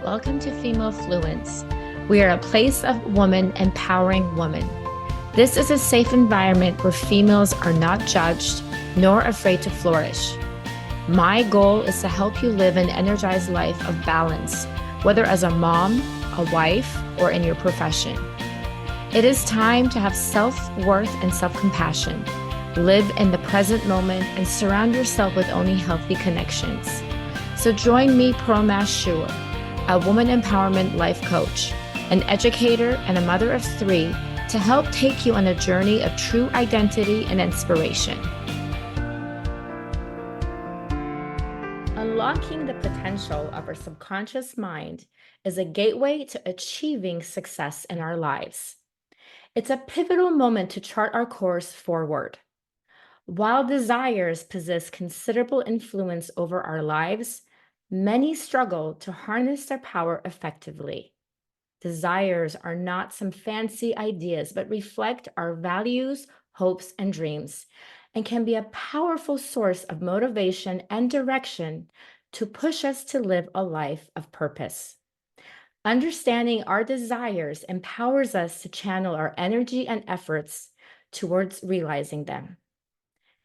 Welcome to Female Fluence. We are a place of women empowering women. This is a safe environment where females are not judged nor afraid to flourish. My goal is to help you live an energized life of balance, whether as a mom, a wife, or in your profession. It is time to have self-worth and self-compassion. Live in the present moment and surround yourself with only healthy connections. So join me, Promash Shur, a woman empowerment life coach, an educator, and a mother of three, to help take you on a journey of true identity and inspiration. Unlocking the potential of our subconscious mind is a gateway to achieving success in our lives. It's a pivotal moment to chart our course forward. While desires possess considerable influence over our lives, many struggle to harness their power effectively. Desires are not some fancy ideas, but reflect our values, hopes, and dreams, and can be a powerful source of motivation and direction to push us to live a life of purpose. Understanding our desires empowers us to channel our energy and efforts towards realizing them.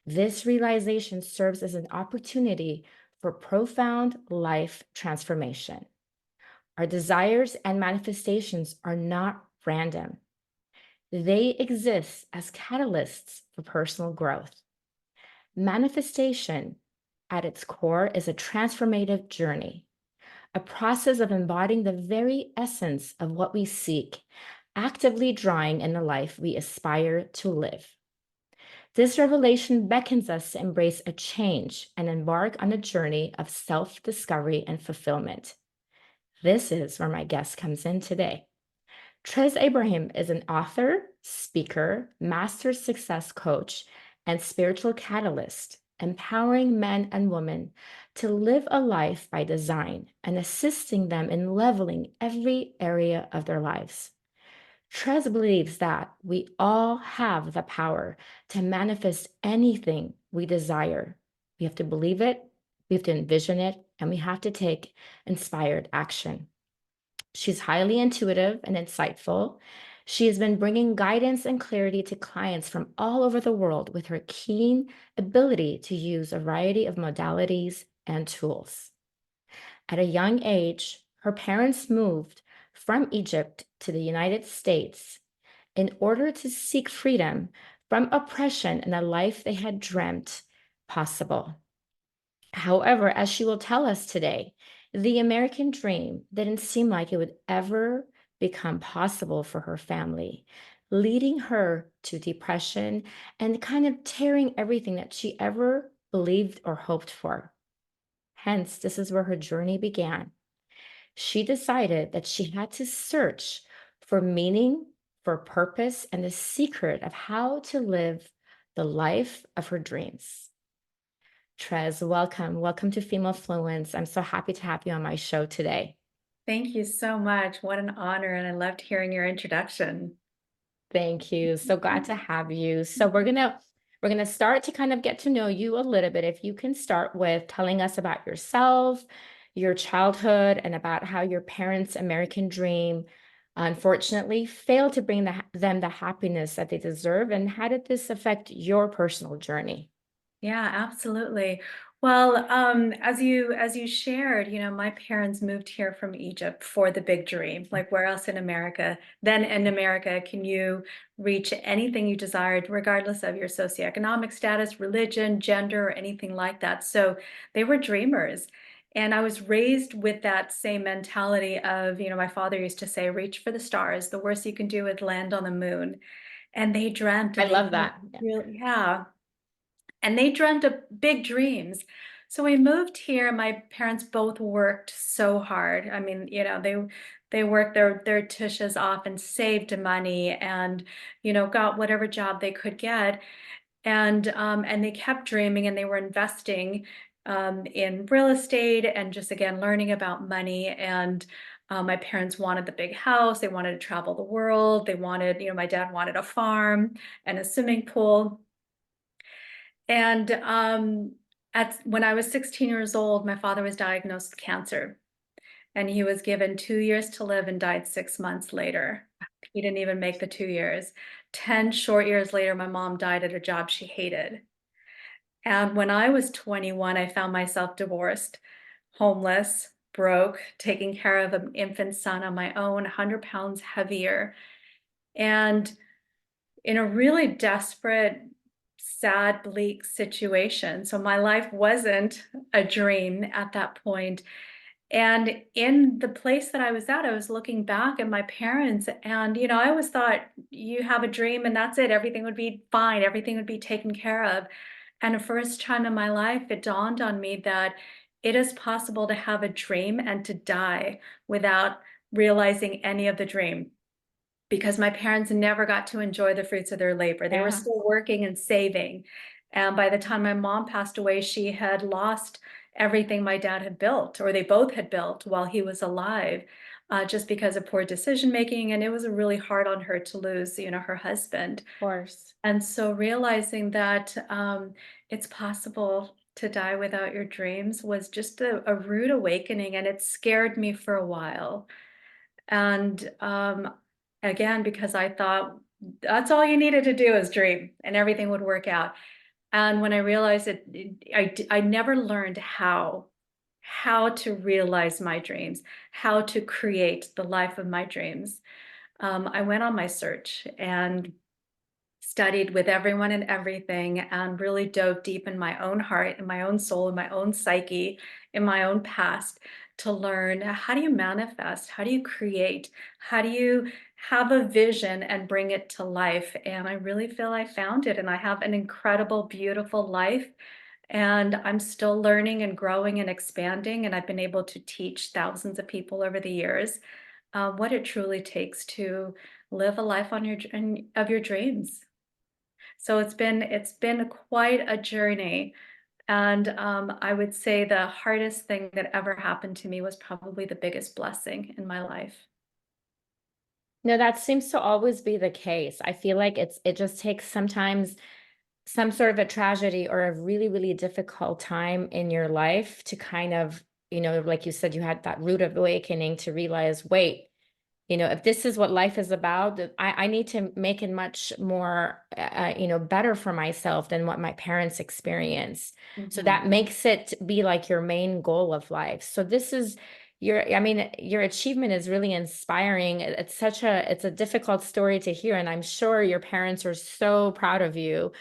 This realization serves as an opportunity for profound life transformation. Our desires and manifestations are not random. They exist as catalysts for personal growth. Manifestation, at its core, is a transformative journey, a process of embodying the very essence of what we seek, actively drawing in the life we aspire to live. This revelation beckons us to embrace a change and embark on a journey of self-discovery and fulfillment. This is where my guest comes in today. Trez Ibrahim is an author, speaker, master success coach, and spiritual catalyst, empowering men and women to live a life by design and assisting them in leveling every area of their lives. Trez believes that we all have the power to manifest anything we desire. We have to believe it, we have to envision it, and we have to take inspired action. She's highly intuitive and insightful. She has been bringing guidance and clarity to clients from all over the world with her keen ability to use a variety of modalities and tools. At a young age, her parents moved from Egypt to the United States in order to seek freedom from oppression and a life they had dreamt possible. However, as she will tell us today, the American dream didn't seem like it would ever become possible for her family, leading her to depression and kind of tearing everything that she ever believed or hoped for. Hence, this is where her journey began. She decided that she had to search for meaning, for purpose, and the secret of how to live the life of her dreams. Trez, welcome. Welcome to Female Fluence. I'm so happy to have you on my show today. Thank you so much. What an honor. And I loved hearing your introduction. Thank you. So glad to have you. So we're gonna start to kind of get to know you a little bit. If you can start with telling us about yourself, your childhood, and about how your parents' American dream unfortunately failed to bring them the happiness that they deserve, and how did this affect your personal journey? Yeah, absolutely. Well, as you shared, my parents moved here from Egypt for the big dream. Like where else in America? Then in America, can you reach anything you desired, regardless of your socioeconomic status, religion, gender, or anything like that? So they were dreamers. And I was raised with that same mentality of, my father used to say, reach for the stars. The worst you can do is land on the moon. And they dreamt I and they love had that. really, yeah. And they dreamt of big dreams. So we moved here. My parents both worked so hard. I mean, they worked their tushes off and saved money and, got whatever job they could get. And they kept dreaming and they were investing in real estate and just again learning about money. And my parents wanted the big house. They wanted to travel the world. They wanted, my dad wanted a farm and a swimming pool. And when I was 16 years old, my father was diagnosed with cancer. and he was given 2 years to live and died 6 months later. He didn't even make the 2 years. 10 short years later, my mom died at a job she hated. And when I was 21, I found myself divorced, homeless, broke, taking care of an infant son on my own, 100 pounds heavier, and in a really desperate, sad, bleak situation. So my life wasn't a dream at that point. And in the place that I was at, I was looking back at my parents, and I always thought you have a dream and that's it. Everything would be fine, everything would be taken care of. And the first time in my life, it dawned on me that it is possible to have a dream and to die without realizing any of the dream, because my parents never got to enjoy the fruits of their labor. They were Yeah, still working and saving. And by the time my mom passed away, she had lost everything my dad had built, or they both had built while he was alive, just because of poor decision making. And it was really hard on her to lose, her husband. of course. And so realizing that it's possible to die without your dreams was just a rude awakening, and it scared me for a while. And again, because I thought that's all you needed to do is dream and everything would work out. And when I realized I never learned how to realize my dreams, how to create the life of my dreams. I went on my search and studied with everyone and everything, and really dove deep in my own heart, in my own soul, in my own psyche, in my own past, to learn, how do you manifest? How do you create? How do you have a vision and bring it to life? And I really feel I found it, and I have an incredible, beautiful life. And I'm still learning and growing and expanding. And I've been able to teach thousands of people over the years what it truly takes to live a life of your dreams. So it's been quite a journey. And I would say the hardest thing that ever happened to me was probably the biggest blessing in my life. No, that seems to always be the case. I feel like it just takes sometimes some sort of a tragedy or a really, really difficult time in your life to kind of, like you said, you had that root of awakening to realize, wait, if this is what life is about, I need to make it much more, better for myself than what my parents experienced. So Mhm. that makes it be like your main goal of life. So this is I mean, your achievement is really inspiring. It's a difficult story to hear, and I'm sure your parents are so proud of you.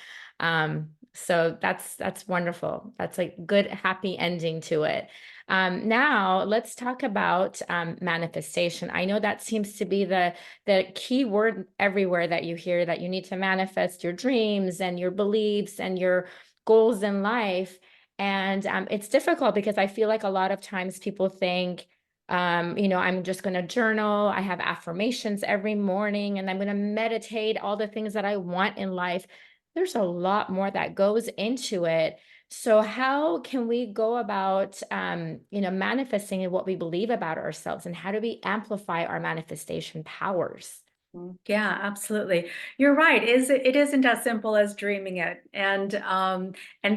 So that's wonderful. That's a good, happy ending to it. Now let's talk about manifestation. I know that seems to be the key word everywhere that you hear, that you need to manifest your dreams and your beliefs and your goals in life. And it's difficult because I feel like a lot of times people think, I'm just going to journal. I have affirmations every morning and I'm going to meditate all the things that I want in life. There's a lot more that goes into it. So how can we go about, manifesting what we believe about ourselves, and how do we amplify our manifestation powers? Yeah, absolutely. You're right. It isn't as simple as dreaming it and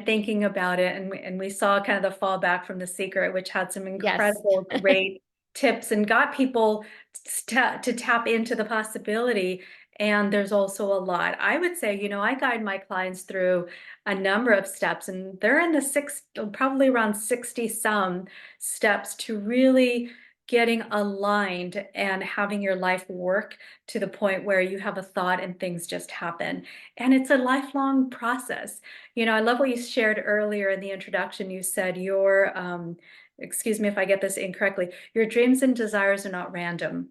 thinking about it. And we saw kind of the fallback from The Secret, which had some Yes. incredible, great tips and got people to tap into the possibility. And there's also a lot. I would say, I guide my clients through a number of steps, and they're in probably around 60 some steps to really getting aligned and having your life work to the point where you have a thought and things just happen. And it's a lifelong process. I love what you shared earlier in the introduction. You said excuse me if I get this incorrectly, your dreams and desires are not random.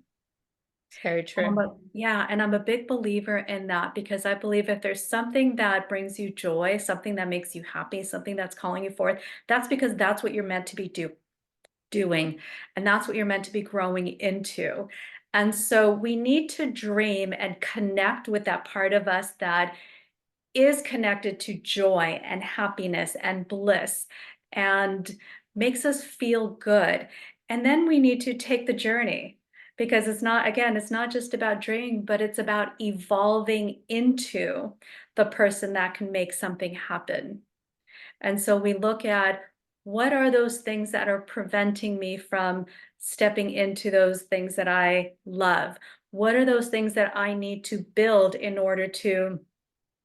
It's very true. Yeah, and I'm a big believer in that, because I believe if there's something that brings you joy, something that makes you happy, something that's calling you forth, that's because that's what you're meant to be doing. And that's what you're meant to be growing into. And so we need to dream and connect with that part of us that is connected to joy and happiness and bliss and makes us feel good. And then we need to take the journey, because it's not just about dreaming, but it's about evolving into the person that can make something happen. And so we look at What are those things that are preventing me from stepping into those things that I love? What are those things that I need to build in order to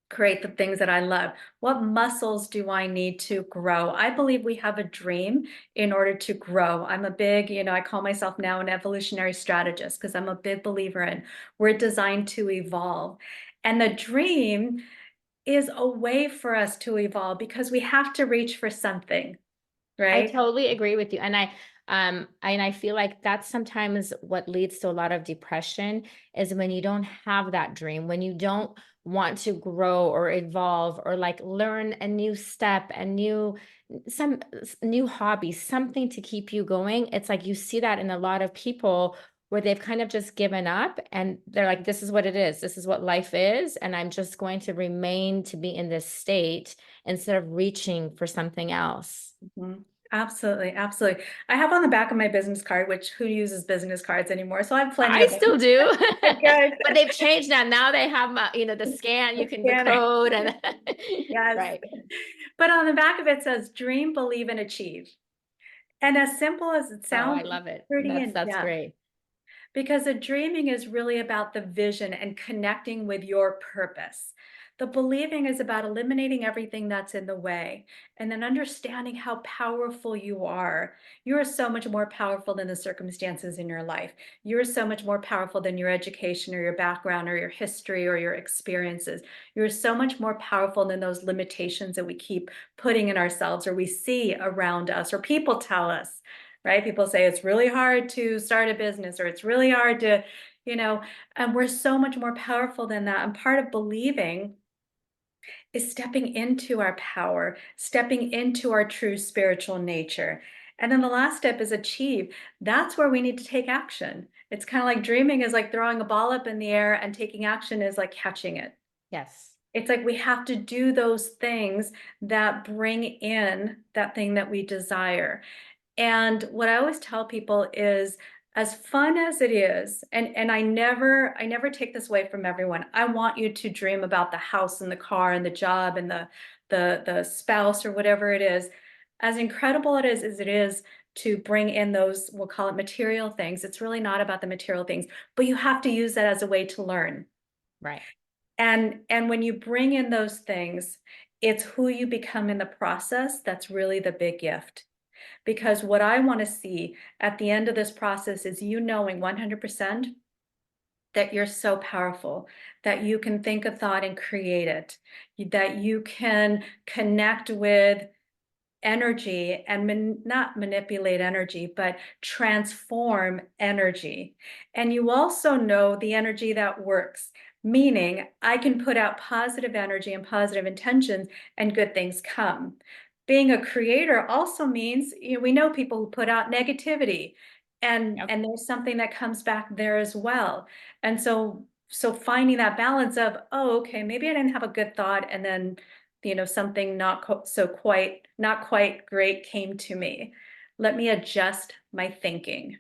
create the things that I love? What muscles do I need to grow? I believe we have a dream in order to grow. I'm a big, I call myself now an evolutionary strategist because I'm a big believer in we're designed to evolve. And the dream is a way for us to evolve because we have to reach for something, I right? totally agree with you. And I feel like that's sometimes what leads to a lot of depression is when you don't have that dream, when you don't want to grow or evolve or like learn a new step, a new hobby, something to keep you going. It's like you see that in a lot of people where they've kind of just given up and they're like, this is what it is. This is what life is. And I'm just going to remain to be in this state instead of reaching for something else. Mhm. Absolutely, absolutely. I have on the back of my business card, which who uses business cards anymore? So I have plenty I of still them. do, Good. but they've changed now. Now they have, the scan, you The can, the scanner. code and Yes. right. But on the back of it says dream, believe, and achieve. And as simple as it Oh, I sounds, it's love it. pretty That's in that's depth. great. Because the dreaming is really about the vision and connecting with your purpose. The believing is about eliminating everything that's in the way and then understanding how powerful you are. You are so much more powerful than the circumstances in your life. You are so much more powerful than your education or your background or your history or your experiences. You're so much more powerful than those limitations that we keep putting in ourselves or we see around us or people tell us, right? People say it's really hard to start a business or it's really hard to, you know, and we're so much more powerful than that. And part of believing is stepping into our power, stepping into our true spiritual nature. And then the last step is achieve. That's where we need to take action. It's kind of like dreaming is like throwing a ball up in the air, and taking action is like catching it. Yes. It's like we have to do those things that bring in that thing that we desire. And what I always tell people is as fun as it is, and I never take this away from everyone. I want you to dream about the house and the car and the job and the spouse or whatever it is. As incredible it is as it is to bring in those, we'll call it material things. It's really not about the material things, but you have to use that as a way to learn. Right. And when you bring in those things, it's who you become in the process that's really the big gift. Because what I want to see at the end of this process is you knowing 100% that you're so powerful, that you can think a thought and create it, that you can connect with energy and not manipulate energy, but transform energy. And you also know the energy that works, meaning I can put out positive energy and positive intentions and good things come. Being a creator also means, we know people who put out negativity Yep. and there's something that comes back there as well. And so finding that balance of, oh, okay, maybe I didn't have a good thought and then something not quite great came to me. Let me adjust my thinking.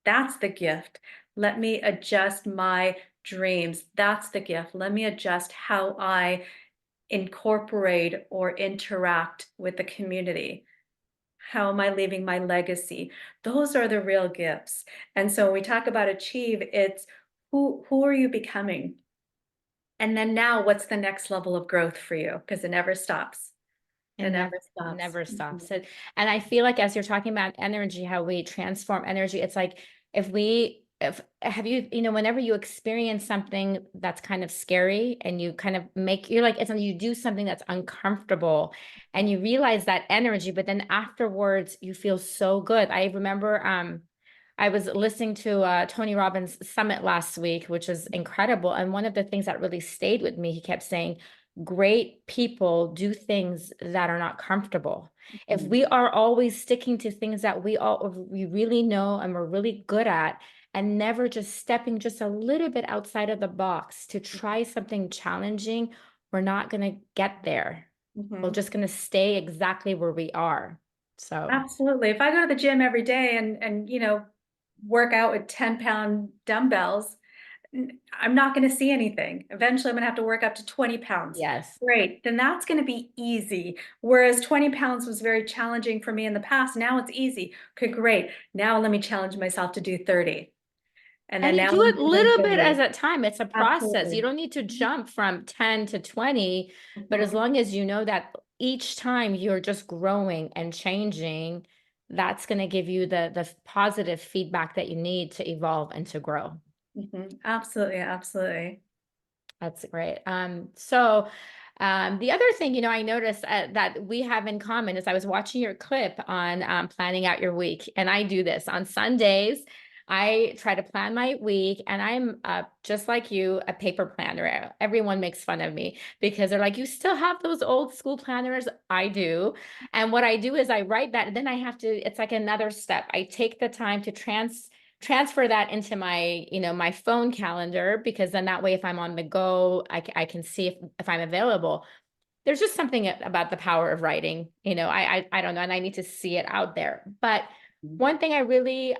That's the gift. Let me adjust my dreams. That's the gift. Let me adjust how I incorporate or interact with the community. How am I leaving my legacy? Those are the real gifts. And so when we talk about achieve, it's who are you becoming? And then now what's the next level of growth for you? Because it never stops. It It never never stops. never Mhm. stops. And I feel like as you're talking about energy, how we transform energy, it's like if have you, whenever you experience something that's kind of scary and you kind of you're like, it's you do something that's uncomfortable and you realize that energy, but then afterwards you feel so good. I remember I was listening to Tony Robbins' summit last week, which was incredible. And one of the things that really stayed with me, he kept saying, great people do things that are not comfortable. If Mhm. we are always sticking to things that we really know and we're really good at, and never just stepping just a little bit outside of the box to try something challenging, we're not going to get there. We're Mhm. just going to stay exactly where we are. So, Absolutely. If I go to the gym every day and work out with 10-pound dumbbells, I'm not going to see anything. Eventually, I'm going to have to work up to 20 pounds. Yes. Great. Then that's going to be easy. Whereas 20 pounds was very challenging for me in the past. Now it's easy. Okay, great. Now let me challenge myself to do 30. And And then you now do I'm it doing little bit as 30. a time. It's a process. You Absolutely. don't need to jump from 10 to 20, but as Mhm. long as you know that each time you're just growing and changing, that's going to give you the positive feedback that you need to evolve and to grow. Mhm. Absolutely. Absolutely. That's great. The other thing, I noticed that we have in common is I was watching your clip on planning out your week, and I do this on Sundays. I try to plan my week, and I'm just like you, a paper planner. Everyone makes fun of me because they're like, "You still have those old school planners?" I do, and what I do is I write that, and then I have to. It's like another step. I take the time to transfer that into my phone calendar, because then that way if I'm on the go, I can see if I'm available. There's just something about the power of writing. I don't know, and I need to see it out there. But one thing I really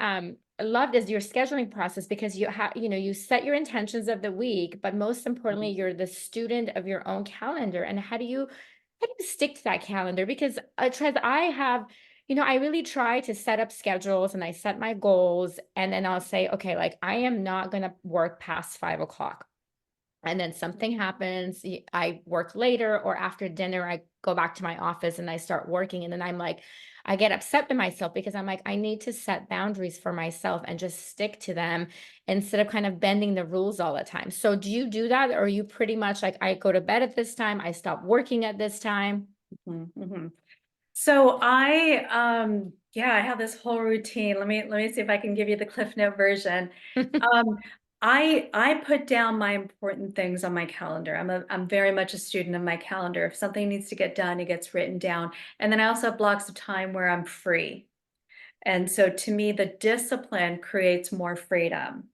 loved is your scheduling process, because you set your intentions of the week, but most importantly, you're the student of your own calendar. And how do you stick to that calendar? Because Trez, I really try to set up schedules, and I set my goals, and then I'll say, okay, like I am not going to work past 5 o'clock. And then something happens, I work later, or after dinner, I go back to my office and I start working. And then I get upset with myself, because I'm like, I need to set boundaries for myself and just stick to them instead of kind of bending the rules all the time. So do you do that? Or are you pretty much like, I go to bed at this time, I stop working at this time? Mhm. Mhm. So I have this whole routine. Let me see if I can give you the Cliff Note version. Um, I put down my important things on my calendar. I'm very much a student of my calendar. If something needs to get done, it gets written down. And then I also have blocks of time where I'm free. And so to me, the discipline creates more freedom.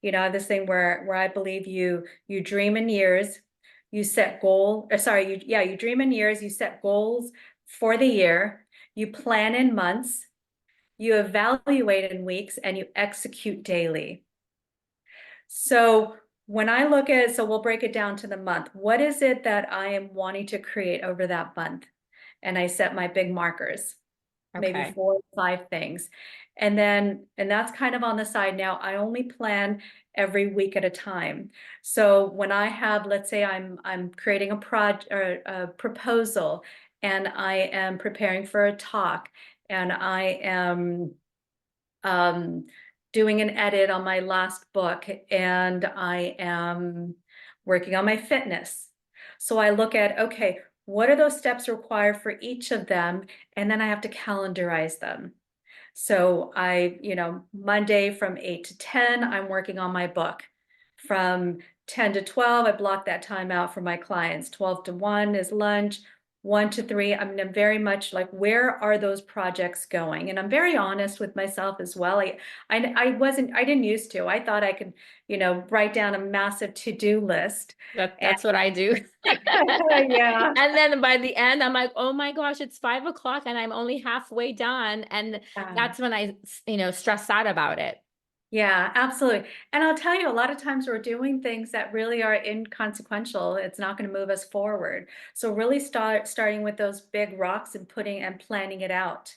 I have this thing where I believe you dream in years, you set goal, or sorry, you dream in years, you set goals for the year, you plan in months, you evaluate in weeks, and you execute daily. So when I look at it, so we'll break it down to the month. What is it that I am wanting to create over that month? And I set my big markers, maybe Okay. 4 or 5 things. And that's kind of on the side. Now I only plan every week at a time. So when I have, let's say I'm creating a project or a proposal, and I am preparing for a talk, and I am um, doing an edit on my last book, and I am working on my fitness. So I look at, okay, what are those steps required for each of them? And then I have to calendarize them. So Monday from 8 to 10, I'm working on my book. From 10 to 12, I block that time out for my clients. 12 to 1 is lunch. 1 to 3, I'm very much like, where are those projects going? And I'm very honest with myself as well. I didn't used to. I thought I could, write down a massive to-do list. And That's what I do. yeah. And then by the end, I'm like, oh my gosh, it's 5 o'clock and I'm only halfway done. And Yeah. that's when I stress out about it. Yeah, absolutely. And I'll tell you, a lot of times we're doing things that really are inconsequential. It's not going to move us forward. So really starting with those big rocks and putting and planning it out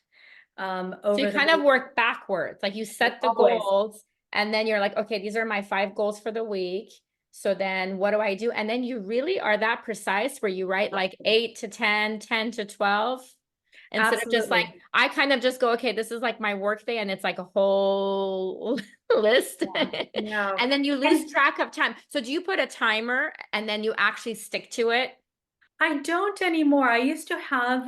So you over the kind of week. work backwards. Like you set the Always. goals, and then you're like, okay, these are my 5 goals for the week. So then what do I do? And then you really are that precise where you write like 8 to 10, 10 to 12, instead of just like, Absolutely. I kind of just go, okay, this is like my work day, and it's like a whole list. Yeah. No. And then you lose And track of time. So do you put a timer and then you actually stick to it? I don't anymore. I used to have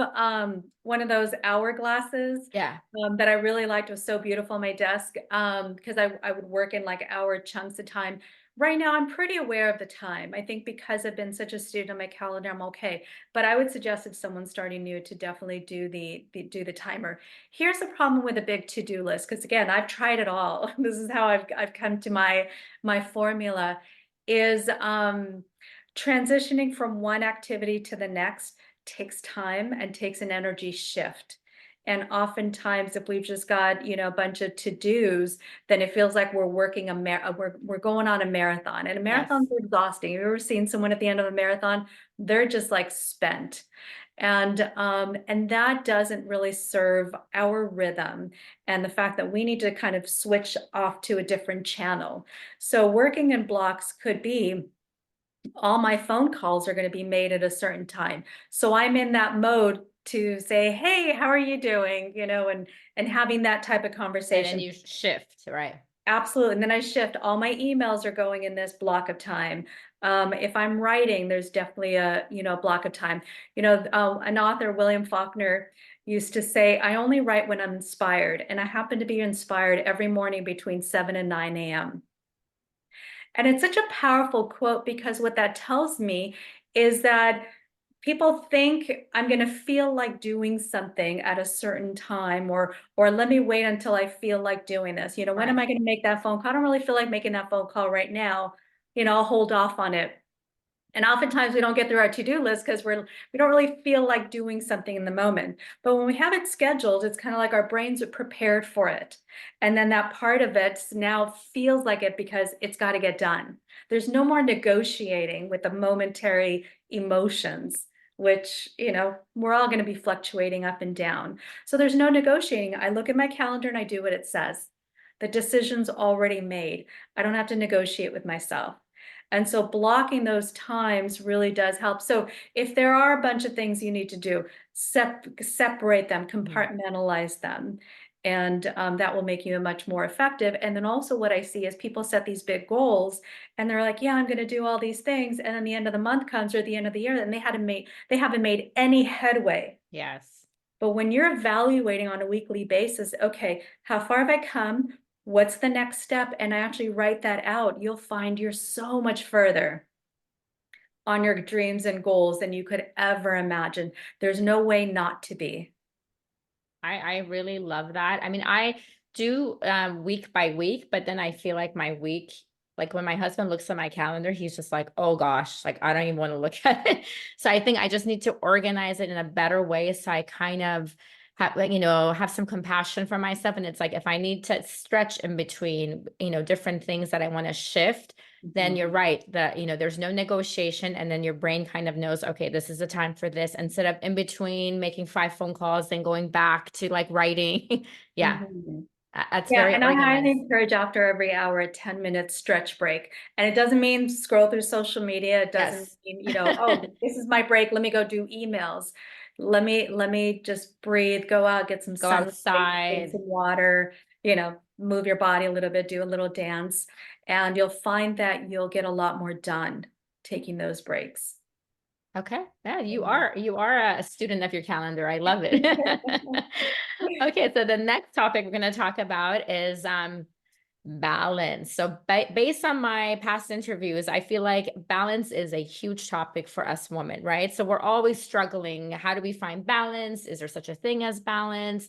one of those hourglasses Yeah. that I really liked. It was so beautiful on my desk because I would work in like hour chunks of time. Right now, I'm pretty aware of the time. I think because I've been such a student on my calendar, I'm okay. But I would suggest if someone's starting new to definitely do the timer. Here's the problem with a big to-do list, because again, I've tried it all. This is how I've come to my formula is transitioning from one activity to the next takes time and takes an energy shift. And oftentimes, if we've just got, a bunch of to-dos, then it feels like we're working we're going on a marathon. And a marathon's Yes. exhausting. Have you ever seen someone at the end of a marathon? They're just like spent. And that doesn't really serve our rhythm and the fact that we need to kind of switch off to a different channel. So working in blocks could be all my phone calls are going to be made at a certain time. So I'm in that mode to say, hey, how are you doing? And having that type of And then conversation. you shift, right? Absolutely. And then I shift. All my emails are going in this block of time. If I'm writing, there's definitely a, block of time. An author, William Faulkner, used to say, I only write when I'm inspired. And I happen to be inspired every morning between 7 and 9 a.m. And it's such a powerful quote because what that tells me is that people think I'm going to feel like doing something at a certain time, or let me wait until I feel like doing this. When am Right. I going to make that phone call? I don't really feel like making that phone call right now. I'll hold off on it. And oftentimes we don't get through our to-do list because we don't really feel like doing something in the moment. But when we have it scheduled, it's kind of like our brains are prepared for it. And then that part of it now feels like it because it's got to get done. There's no more negotiating with the momentary emotions, which, we're all going to be fluctuating up and down. So there's no negotiating. I look at my calendar and I do what it says. The decision's already made. I don't have to negotiate with myself. And so blocking those times really does help. So if there are a bunch of things you need to do, separate them, Mhm. compartmentalize them. And that will make you much more effective. And then also what I see is people set these big goals and they're like, yeah, I'm going to do all these things. And then the end of the month comes or the end of the year and they haven't made any headway. Yes. But when you're evaluating on a weekly basis, okay, how far have I come? What's the next step? And I actually write that out, you'll find you're so much further on your dreams and goals than you could ever imagine. There's no way not to be. I really love that. I mean, I do week by week, but then I feel like my week, like when my husband looks at my calendar, he's just like, oh gosh, like I don't even want to look at it. So I think I just need to organize it in a better way. So I kind of have like, have some compassion for myself. And it's like if I need to stretch in between, different things that I want to shift, then Mhm. you're right that there's no negotiation, and then your brain kind of knows, okay, this is the time for this, instead of in between making 5 phone calls then going back to like writing. Yeah, Mhm. that's Yeah, very and I highly organized. encourage after every hour a 10-minute stretch break. And it doesn't mean scroll through social media. It doesn't Yes. mean, oh, this is my break. Let me go do emails. Let me just breathe, go out, get some Go sunlight, drink outside. some water, move your body a little bit, do a little dance. And you'll find that you'll get a lot more done taking those breaks. Okay. Yeah, you Yeah. are you are a student of your calendar. I love it. Okay, so the next topic we're going to talk about is balance. So, based on my past interviews, I feel like balance is a huge topic for us women, right? So, we're always struggling. How do we find balance? Is there such a thing as balance?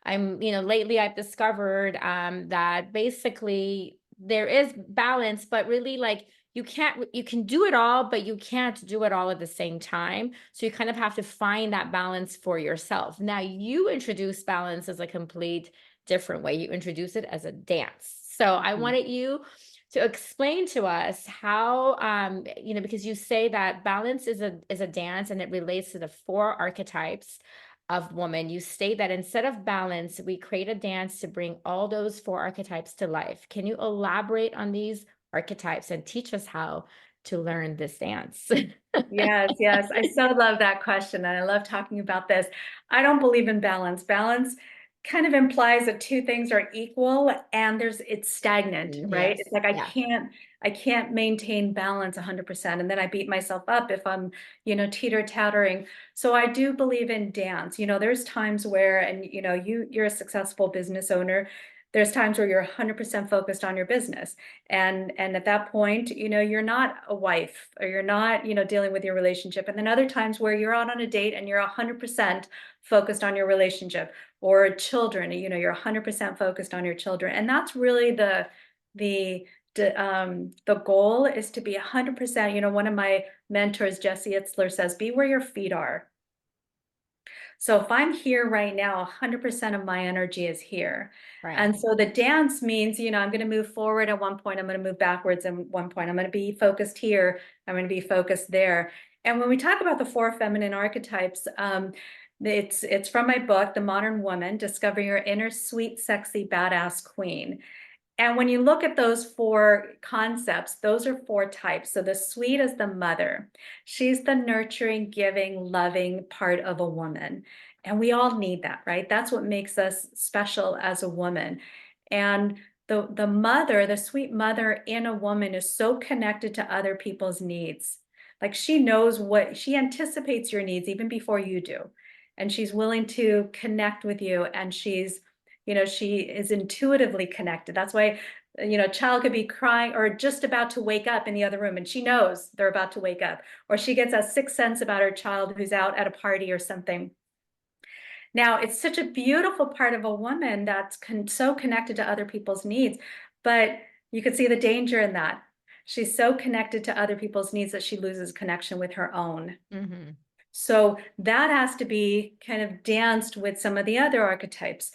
Lately I've discovered that basically there is balance, but really like you can do it all, but you can't do it all at the same time. So, you kind of have to find that balance for yourself. Now, you introduce balance as a complete different way. You introduce it as a dance. So I Mhm. wanted you to explain to us how, because you say that balance is a dance and it relates to the 4 archetypes of woman. You state that instead of balance, we create a dance to bring all those 4 archetypes to life. Can you elaborate on these archetypes and teach us how to learn this dance? Yes, yes. I so love that question. And I love talking about this. I don't believe in balance. Balance kind of implies that two things are equal and it's stagnant, right? Yes. It's like I Yeah. can't I can't maintain balance 100%. And then I beat myself up if I'm, teeter-tottering. So I do believe in dance. There's times where, and you're a successful business owner. There's times where you're 100% focused on your business. And at that point, you're not a wife or you're not, dealing with your relationship. And then other times where you're out on a date and you're 100% focused on your relationship, or children, you're 100% focused on your children. And that's really the the goal is to be 100%. One of my mentors, Jesse Itzler, says, be where your feet are. So if I'm here right now, 100% of my energy is here. Right. And so the dance means, I'm going to move forward at one point, I'm going to move backwards at one point, I'm going to be focused here, I'm going to be focused there. And when we talk about the four feminine archetypes, it's from my book, The Modern Woman: Discover Your Inner Sweet, Sexy, Badass Queen. And when you look at those four concepts, those are four types. So the sweet is the mother. She's the nurturing, giving, loving part of a woman. And we all need that, right? That's what makes us special as a woman. And the mother, the sweet mother in a woman is so connected to other people's needs. Like she knows she anticipates your needs even before you do. And she's willing to connect with you, and she is intuitively connected. That's why, a child could be crying or just about to wake up in the other room, and she knows they're about to wake up, or she gets a sixth sense about her child who's out at a party or something. Now, it's such a beautiful part of a woman that's so connected to other people's needs, but you could see the danger in that. She's so connected to other people's needs that she loses connection with her own. Hmm. So that has to be kind of danced with some of the other archetypes.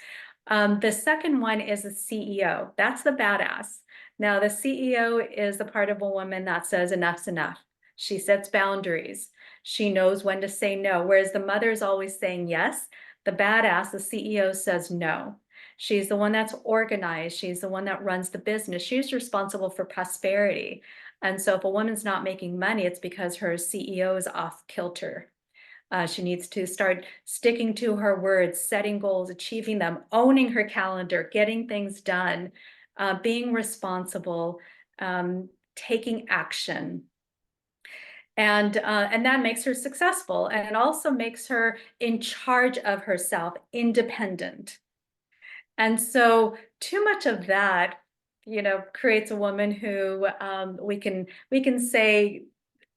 The second one is the CEO. That's the badass. Now, the CEO is the part of a woman that says enough's enough. She sets boundaries. She knows when to say no. Whereas the mother is always saying yes, the badass, the CEO, says no. She's the one that's organized. She's the one that runs the business. She's responsible for prosperity. And so if a woman's not making money, it's because her CEO is off kilter. She needs to start sticking to her words, setting goals, achieving them, owning her calendar, getting things done, being responsible, taking action. And that makes her successful, and it also makes her in charge of herself, independent. And so too much of that, creates a woman who, we can say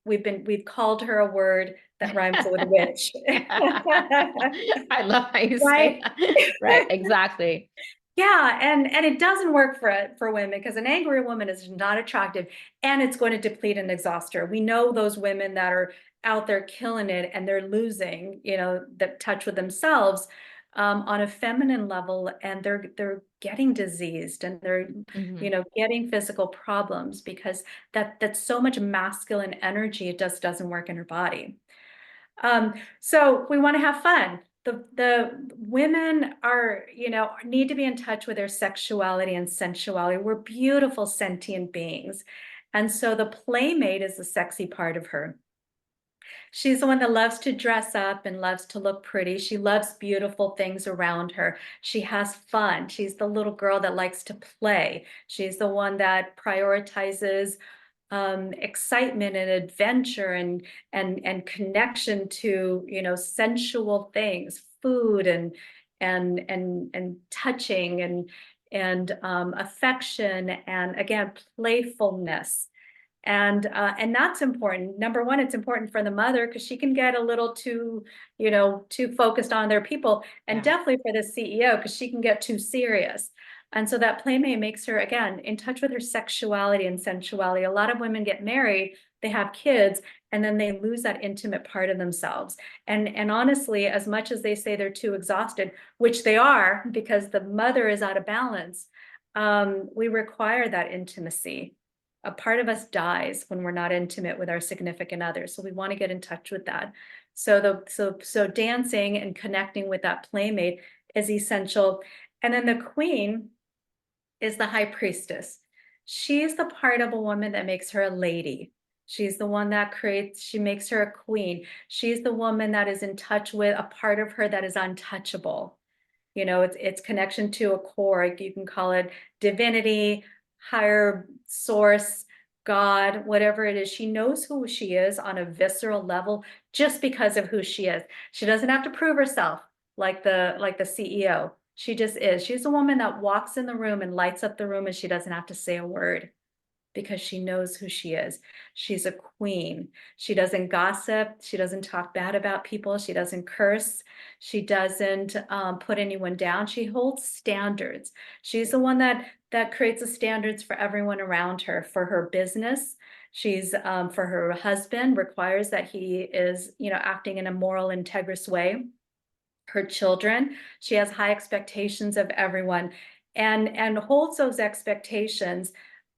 we've called her a word that rhymes with witch. I love how you say Right? that. Right, exactly. Yeah, and it doesn't work for women, because an angry woman is not attractive, and it's going to deplete and exhaust her. We know those women that are out there killing it, and they're losing, the touch with themselves, on a feminine level, and they're getting diseased, and they're Hmm. getting physical problems, because that's so much masculine energy, it just doesn't work in her body. So we want to have fun. The women need to be in touch with their sexuality and sensuality. We're beautiful sentient beings. And so the playmate is the sexy part of her. She's the one that loves to dress up and loves to look pretty. She loves beautiful things around her. She has fun. She's the little girl that likes to play. She's the one that prioritizes excitement and adventure, and connection to sensual things, food, and touching, and affection, and again, playfulness. And that's important. Number one, it's important for the mother, because she can get a little too focused on their people, and Yeah. definitely for the CEO, because she can get too serious. And so that playmate makes her, again, in touch with her sexuality and sensuality. A lot of women get married, they have kids, and then they lose that intimate part of themselves. And honestly, as much as they say they're too exhausted, which they are, because the mother is out of balance, we require that intimacy. A part of us dies when we're not intimate with our significant other. So we want to get in touch with that. So dancing and connecting with that playmate is essential. And then the queen is the high priestess. She's the part of a woman that makes her a lady. She's the one that she makes her a queen. She's the woman that is in touch with a part of her that is untouchable. It's connection to a core. You can call it divinity, higher source, God, whatever it is. She knows who she is on a visceral level just because of who she is. She doesn't have to prove herself like the CEO. She just is. She's a woman that walks in the room and lights up the room, and she doesn't have to say a word, because she knows who she is. She's a queen. She doesn't gossip. She doesn't talk bad about people. She doesn't curse. She doesn't put anyone down. She holds standards. She's the one that creates the standards for everyone around her, for her business. She's for her husband, requires that he is, acting in a moral, integrous way. her children. She has high expectations of everyone, and holds those expectations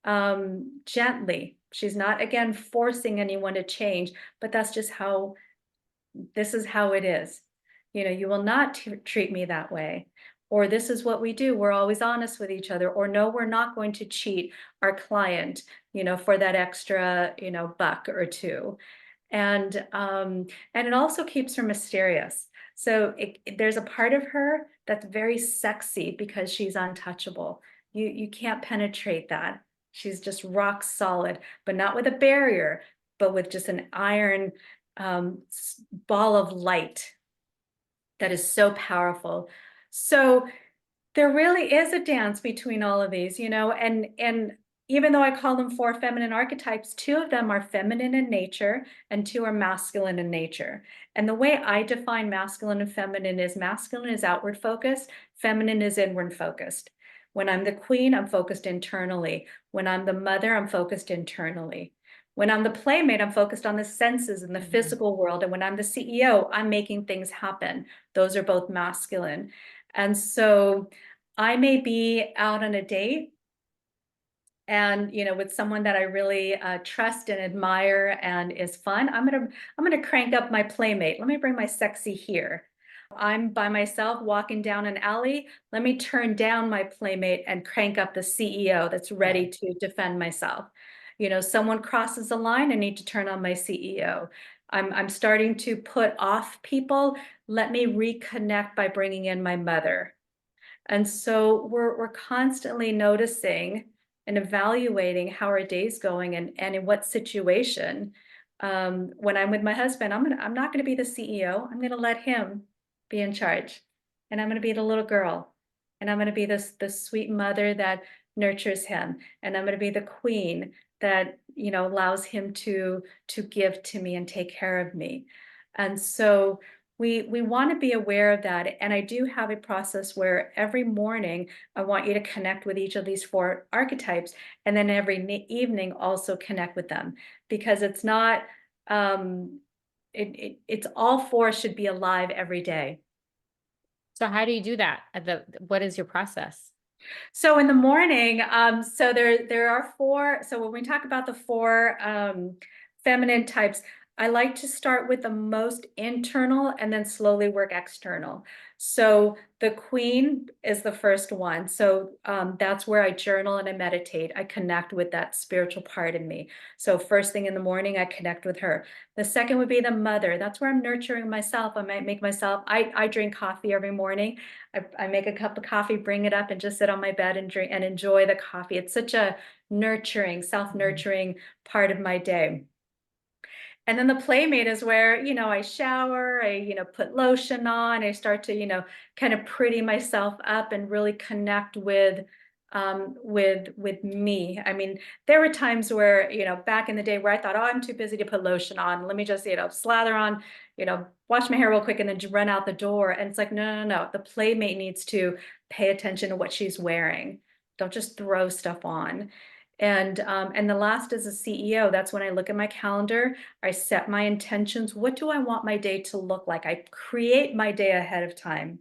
gently. She's not, again, forcing anyone to change, but that's just how, this is how it is. You know, you will not treat me that way. Or this is what we do. We're always honest with each other. Or no, we're not going to cheat our client, for that extra, buck or two. And it also keeps her mysterious. So there's a part of her that's very sexy because she's untouchable. You can't penetrate that. She's just rock solid, but not with a barrier, but with just an iron ball of light that is so powerful. So there really is a dance between all of these, and even though I call them four feminine archetypes, two of them are feminine in nature and two are masculine in nature. And the way I define masculine and feminine is masculine is outward focused, feminine is inward focused. When I'm the queen, I'm focused internally. When I'm the mother, I'm focused internally. When I'm the playmate, I'm focused on the senses and the physical world. And when I'm the CEO, I'm making things happen. Those are both masculine. And so I may be out on a date and with someone that I really trust and admire and is fun. I'm gonna crank up my playmate. Let me bring my sexy here. I'm by myself walking down an alley. Let me turn down my playmate and crank up the CEO that's ready Right. to defend myself. Someone crosses a line, I need to turn on my CEO. I'm starting to put off people. Let me reconnect by bringing in my mother. And so we're constantly noticing and evaluating how our day's going and in what situation. When I'm with my husband, I'm not gonna be the CEO. I'm gonna let him be in charge. And I'm gonna be the little girl. And I'm gonna be the sweet mother that nurtures him. And I'm gonna be the queen that allows him to give to me and take care of me. And so we want to be aware of that. And I do have a process where every morning I want you to connect with each of these four archetypes, and then every evening also connect with them, because it's not it's all four should be alive every day. So how do you do that? What is your process? So in the morning, so there are four. So when we talk about the four feminine types, I like to start with the most internal and then slowly work external. So the queen is the first one. So that's where I journal and I meditate. I connect with that spiritual part in me. So first thing in the morning, I connect with her. The second would be the mother. That's where I'm nurturing myself. I might make myself, I drink coffee every morning. I make a cup of coffee, bring it up and just sit on my bed and drink and enjoy the coffee. It's such a nurturing, self-nurturing part of my day. And then the playmate is where, I shower, I, put lotion on, I start to, kind of pretty myself up and really connect with me. I mean, there were times where, back in the day where I thought, oh, I'm too busy to put lotion on. Let me just, slather on, wash my hair real quick and then run out the door. And it's like, no, no, no. The playmate needs to pay attention to what she's wearing. Don't just throw stuff on. And the last is a CEO. That's when I look at my calendar, I set my intentions. What do I want my day to look like? I create my day ahead of time.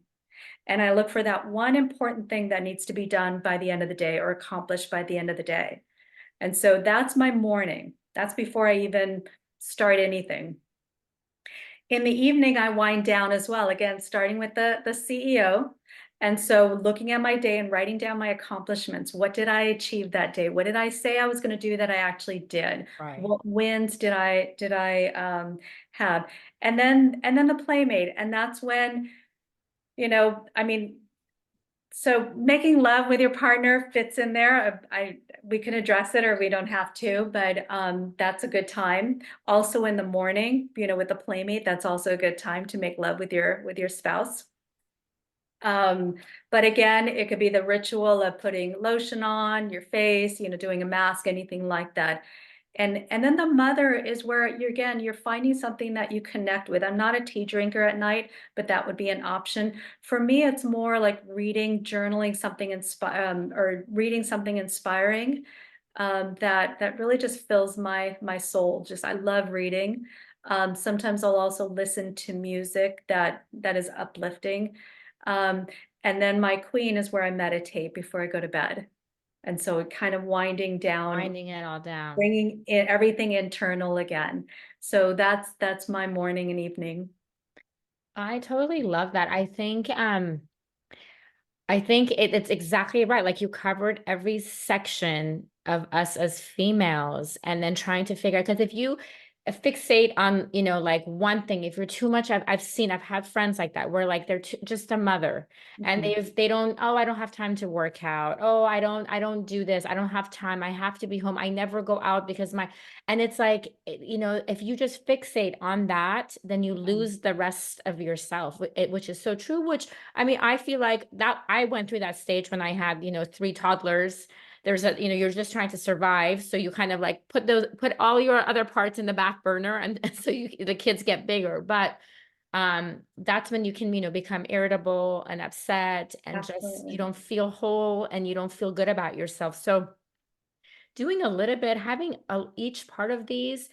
And I look for that one important thing that needs to be done by the end of the day or accomplished by the end of the day. And so that's my morning. That's before I even start anything. In the evening, I wind down as well, again, starting with the CEO. And so looking at my day and writing down my accomplishments. What did I achieve that day? What did I say I was going to do that I actually did? Right. What wins did I have? And then the playmate. And that's when, I mean, so making love with your partner fits in there. We can address it or we don't have to, but that's a good time. Also in the morning, with the playmate, that's also a good time to make love with your spouse. But again, it could be the ritual of putting lotion on your face, doing a mask, anything like that. And then the mother is where you're finding something that you connect with. I'm not a tea drinker at night, but that would be an option. For me, it's more like reading, journaling something or reading something inspiring that really just fills my soul. Just I love reading. Sometimes I'll also listen to music that is uplifting. Um, and then my queen is where I meditate before I go to bed. And so it kind of winding down, Winding it all down. bringing in everything internal again. So that's my morning and evening. I totally love that. I think it's exactly right. Like you covered every section of us as females and then trying to figure out, because if you fixate on, like one thing, if you're too much, I've had friends like that where like they're just a mother and Mhm. they don't, oh, I don't have time to work out. Oh, I don't do this. I don't have time. I have to be home. I never go out because and it's like, if you just fixate on that, then you lose the rest of yourself, which is so true, which I mean, I feel like that I went through that stage when I had, three toddlers. You're just trying to survive. So you kind of like put all your other parts in the back burner and so the kids get bigger. But that's when you can, become irritable and upset and just you Absolutely. don't feel whole and you don't feel good about yourself. So doing a little bit, having each part of these,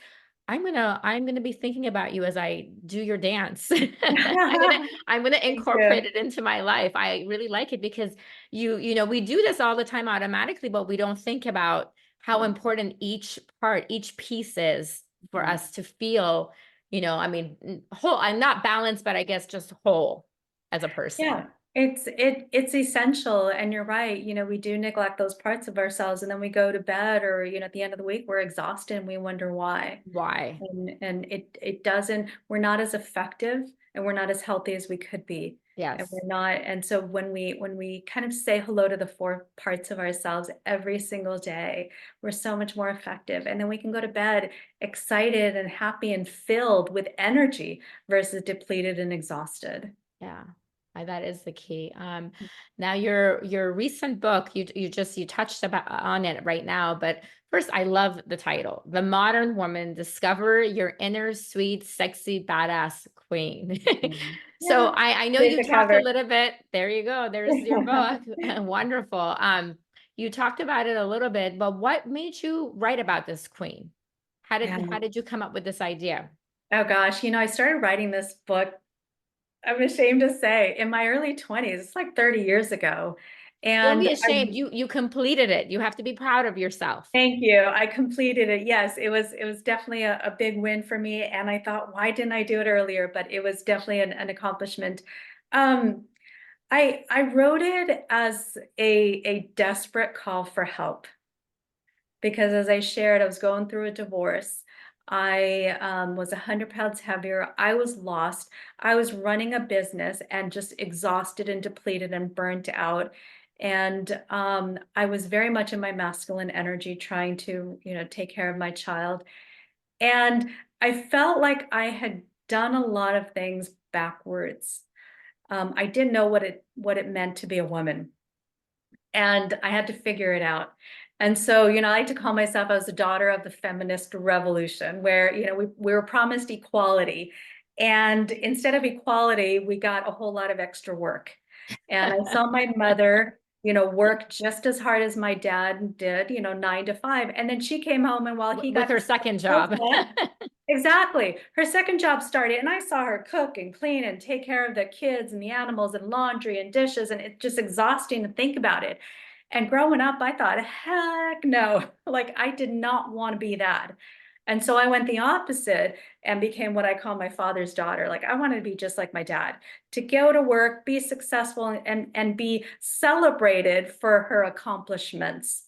I'm gonna be thinking about you as I do your dance. I'm gonna Thank incorporate you. it into my life. I really like it because we do this all the time automatically, but we don't think about how Yeah. important each part, each piece is for Yeah. us to feel, I mean, whole. I'm not balanced, but I guess just whole as a person. Yeah, it's essential, and you're right. We do neglect those parts of ourselves, and then we go to bed, or at the end of the week, we're exhausted, and we wonder why. Why? And it doesn't. We're not as effective, and we're not as healthy as we could be, and Yes. we're not. And so when we kind of say hello to the four parts of ourselves every single day, we're so much more effective, and then we can go to bed excited and happy and filled with energy versus depleted and exhausted. Yeah, that is the key. Now your recent book, you touched about on it right now, but first, I love the title, "The Modern Woman: Discover Your Inner Sweet, Sexy, Badass Queen." Mhm. So Yeah, I know great you to talked a cover. little bit. There you go. There's your book. Wonderful. You talked about it a little bit, but what made you write about this queen? Yeah. How did you come up with this idea? Oh gosh, I started writing this book, I'm ashamed to say, in my early 20s. It's like 30 years ago. Don't And be I ashamed. You completed it. You have to be proud of yourself. thank you. I completed it. Yes, it was definitely a big win for me. And I thought, why didn't I do it earlier? But it was definitely an accomplishment. Um, I wrote it as a desperate call for help. Because as I shared, I was going through a divorce. I was 100 pounds heavier. I was lost. I was running a business and just exhausted and depleted and burnt out. And I was very much in my masculine energy, trying to, take care of my child. And I felt like I had done a lot of things backwards. I didn't know what it meant to be a woman, and I had to figure it out. And so, I like to call myself as a daughter of the feminist revolution, where, we were promised equality. And instead of equality, we got a whole lot of extra work. And I saw my mother, work just as hard as my dad did, 9 to 5. And then she came home, and while he With got her his second skills job. set, exactly. Her second job started, and I saw her cook and clean and take care of the kids and the animals and laundry and dishes, and it's just exhausting to think about it. And growing up, I thought, heck no, like I did not want to be that. And so I went the opposite and became what I call my father's daughter. Like I wanted to be just like my dad, to go to work, be successful, and be celebrated for her accomplishments.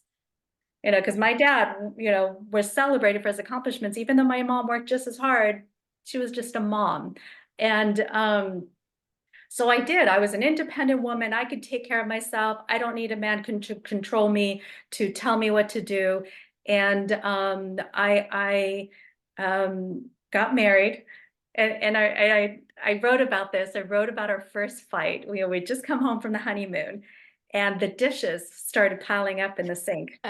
Because my dad, was celebrated for his accomplishments, even though my mom worked just as hard. She was just a mom. And so I did. I was an independent woman. I could take care of myself. I don't need a man to control me, to tell me what to do. And I got married, and I wrote about this. I wrote about our first fight. We'd just come home from the honeymoon, and the dishes started piling up in the sink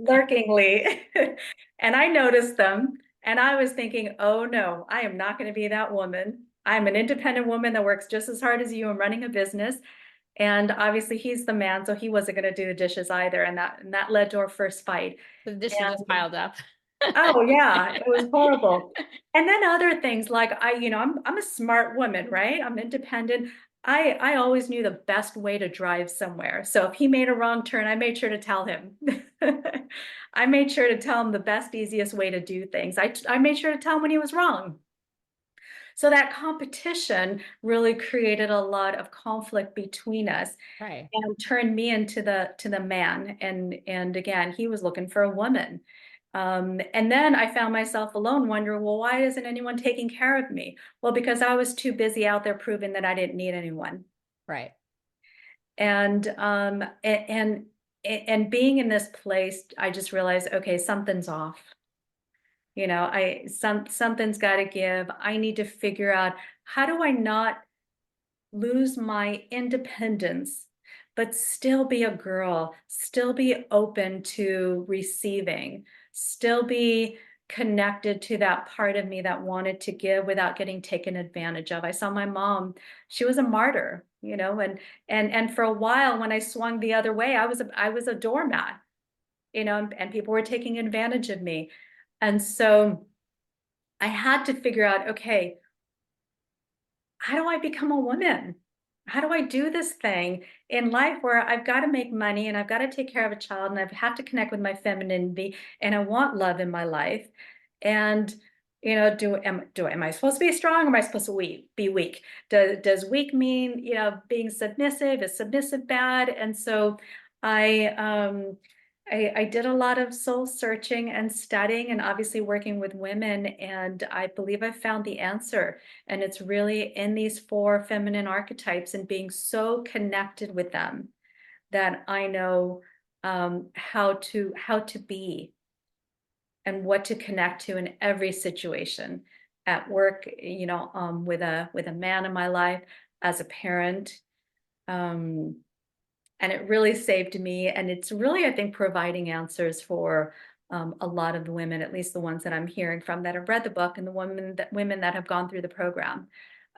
lurkingly. And I noticed them, and I was thinking, oh no, I am not going to be that woman. I'm an independent woman that works just as hard as you. I'm running a business. And obviously he's the man, so he wasn't going to do the dishes either. And that led to our first fight. The dishes just And piled up. Oh yeah, it was horrible. And then other things like I'm a smart woman, right? I'm independent. I always knew the best way to drive somewhere. So if he made a wrong turn, I made sure to tell him. I made sure to tell him the best, easiest way to do things. I made sure to tell him when he was wrong. So that competition really created a lot of conflict between us Right, and turned me into the man. And again, he was looking for a woman. And then I found myself alone wondering, well, why isn't anyone taking care of me? Well, because I was too busy out there proving that I didn't need anyone. right, And being in this place, I just realized, okay, something's off. Something's got to give. I need to figure out, how do I not lose my independence, but still be a girl, still be open to receiving, still be connected to that part of me that wanted to give without getting taken advantage of. I saw my mom, she was a martyr, and for a while when I swung the other way, I was a doormat, and people were taking advantage of me. And so I had to figure out, okay, how do I become a woman? How do I do this thing in life where I've got to make money and I've got to take care of a child and I have to connect with my femininity and I want love in my life? And am I supposed to be strong or am I supposed to be weak? Does weak mean, being submissive? Is submissive bad? And so I um I did a lot of soul searching and studying and obviously working with women, and I believe I found the answer. And it's really in these four feminine archetypes and being so connected with them that I know how to be and what to connect to in every situation at work, with a man in my life, as a parent. Um, and it really saved me. And it's really, I think, providing answers for a lot of the women, at least the ones that I'm hearing from that have read the book and the women that have gone through the program.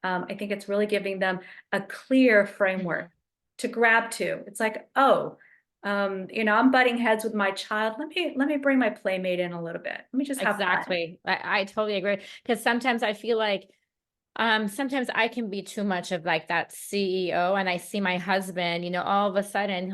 I think it's really giving them a clear framework mhm. to grab to. It's like, oh, I'm butting heads with my child. Let me bring my playmate in a little bit. Let me just have fun. Exactly. I totally agree. Because sometimes I feel like sometimes I can be too much of like that CEO, and I see my husband, all of a sudden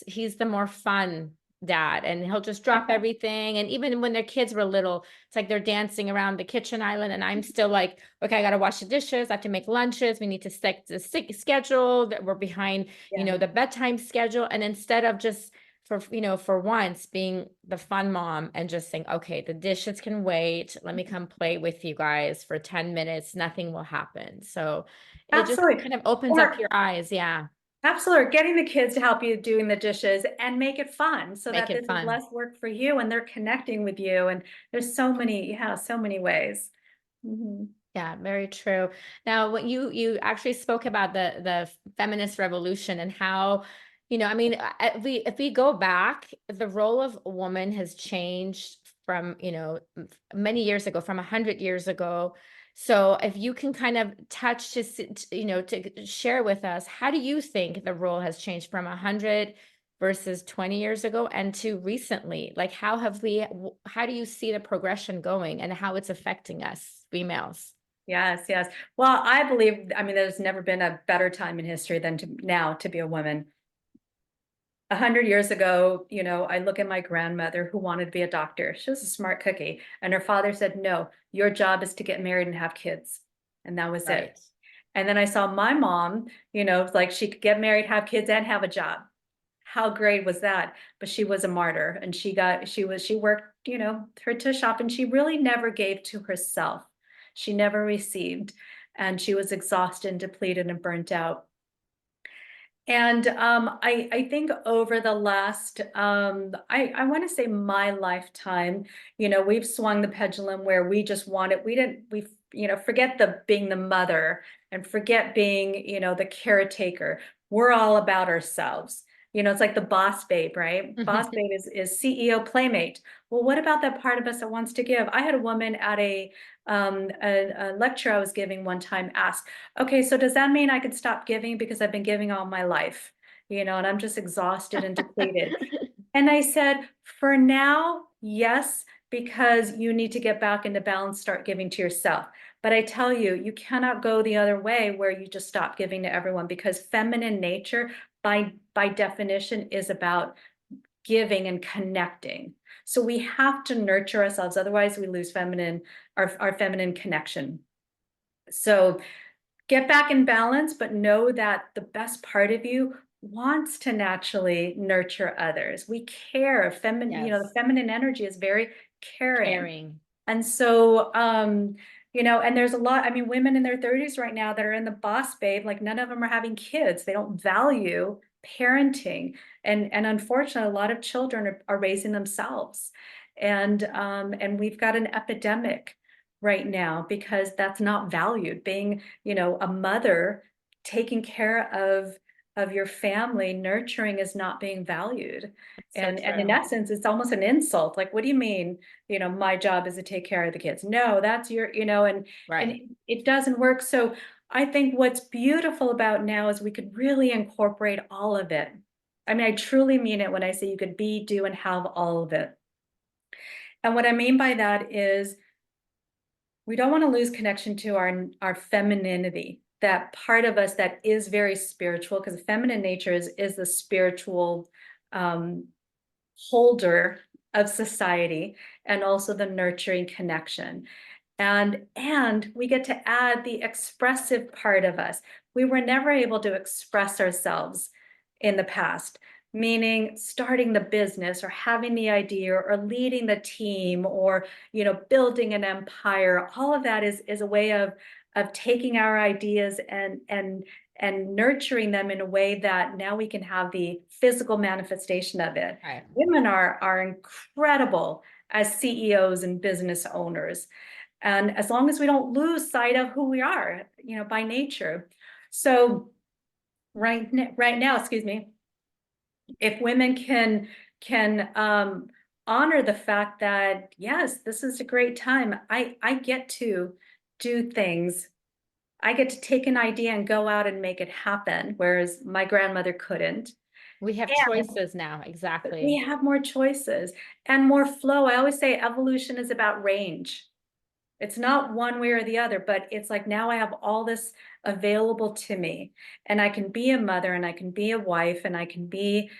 he's the more fun dad, and he'll just drop everything. And even when their kids were little, it's like they're dancing around the kitchen island, and I'm still like, okay, I got to wash the dishes. I have to make lunches. We need to stick to the schedule that we're behind, Yeah, the bedtime schedule. And instead of just for once being the fun mom and just saying, okay, the dishes can wait. Let me come play with you guys for 10 minutes. Nothing will happen. So it just absolutely. kind of opens up Or your eyes. Yeah. absolutely, getting the kids to help you doing the dishes and make it fun so Make that it this is fun. less work for you and they're connecting with you. And there's so many ways. Mhm. Yeah, very true. Now, what you actually spoke about the feminist revolution and how, I mean, if we go back, the role of a woman has changed from, many years ago, from 100 years ago. So if you can kind of touch to share with us, how do you think the role has changed from 100 versus 20 years ago and to recently? Like, how do you see the progression going and how it's affecting us females? Yes, yes. Well, I believe, I mean, there's never been a better time in history than now to be a woman. 100 years ago, I look at my grandmother who wanted to be a doctor. She was a smart cookie. And her father said, no, your job is to get married and have kids. And that was it. Right. And then I saw my mom, like she could get married, have kids, and have a job. How great was that? But she was a martyr and she worked, her tush shop, and she really never gave to herself. She never received. And she was exhausted and depleted and burnt out. And I think over the last, I want to say my lifetime, we've swung the pendulum where we just wanted, forget the being the mother and forget being, the caretaker. We're all about ourselves. It's like the boss babe, right? Boss babe is CEO playmate. Well, what about that part of us that wants to give? I had a woman at a lecture I was giving one time ask, okay, so does that mean I could stop giving because I've been giving all my life, and I'm just exhausted and depleted? And I said, for now, yes, because you need to get back into balance, start giving to yourself. But I tell you, you cannot go the other way where you just stop giving to everyone, because feminine nature by definition is about giving and connecting. So we have to nurture ourselves, otherwise we lose our feminine connection. So get back in balance, but know that the best part of you wants to naturally nurture others. We care. The Yes. feminine energy is very caring. Caring. And so, and there's a lot, I mean, women in their 30s right now that are in the boss babe, like none of them are having kids. They don't value parenting. And unfortunately, a lot of children are raising themselves. And we've got an epidemic right now because that's not valued. Being, a mother, taking care of your family, nurturing is not being valued. It's so And in true. essence, it's almost an insult. Like, what do you mean? My job is to take care of the kids. No, that's and Right. it doesn't work. So I think what's beautiful about now is we could really incorporate all of it. I mean, I truly mean it when I say you could be, do, and have all of it. And what I mean by that is we don't want to lose connection to our femininity, that part of us that is very spiritual, because feminine nature is the spiritual um, holder of society, and also the nurturing connection. And we get to add the expressive part of us. We were never able to express ourselves in the past, meaning starting the business or having the idea or leading the team or building an empire. All of that is a way of taking our ideas and nurturing them in a way that now we can have the physical manifestation of it. Right. Women are incredible as CEOs and business owners. And as long as we don't lose sight of who we are, by nature. So right now, excuse me, if women can honor the fact that, yes, this is a great time. I get to do things. I get to take an idea and go out and make it happen, whereas my grandmother couldn't. We have And choices now. we Exactly. have more choices and more flow. I always say evolution is about range. It's not one way or the other, but it's like now I have all this available to me, and I can be a mother and I can be a wife and I can be,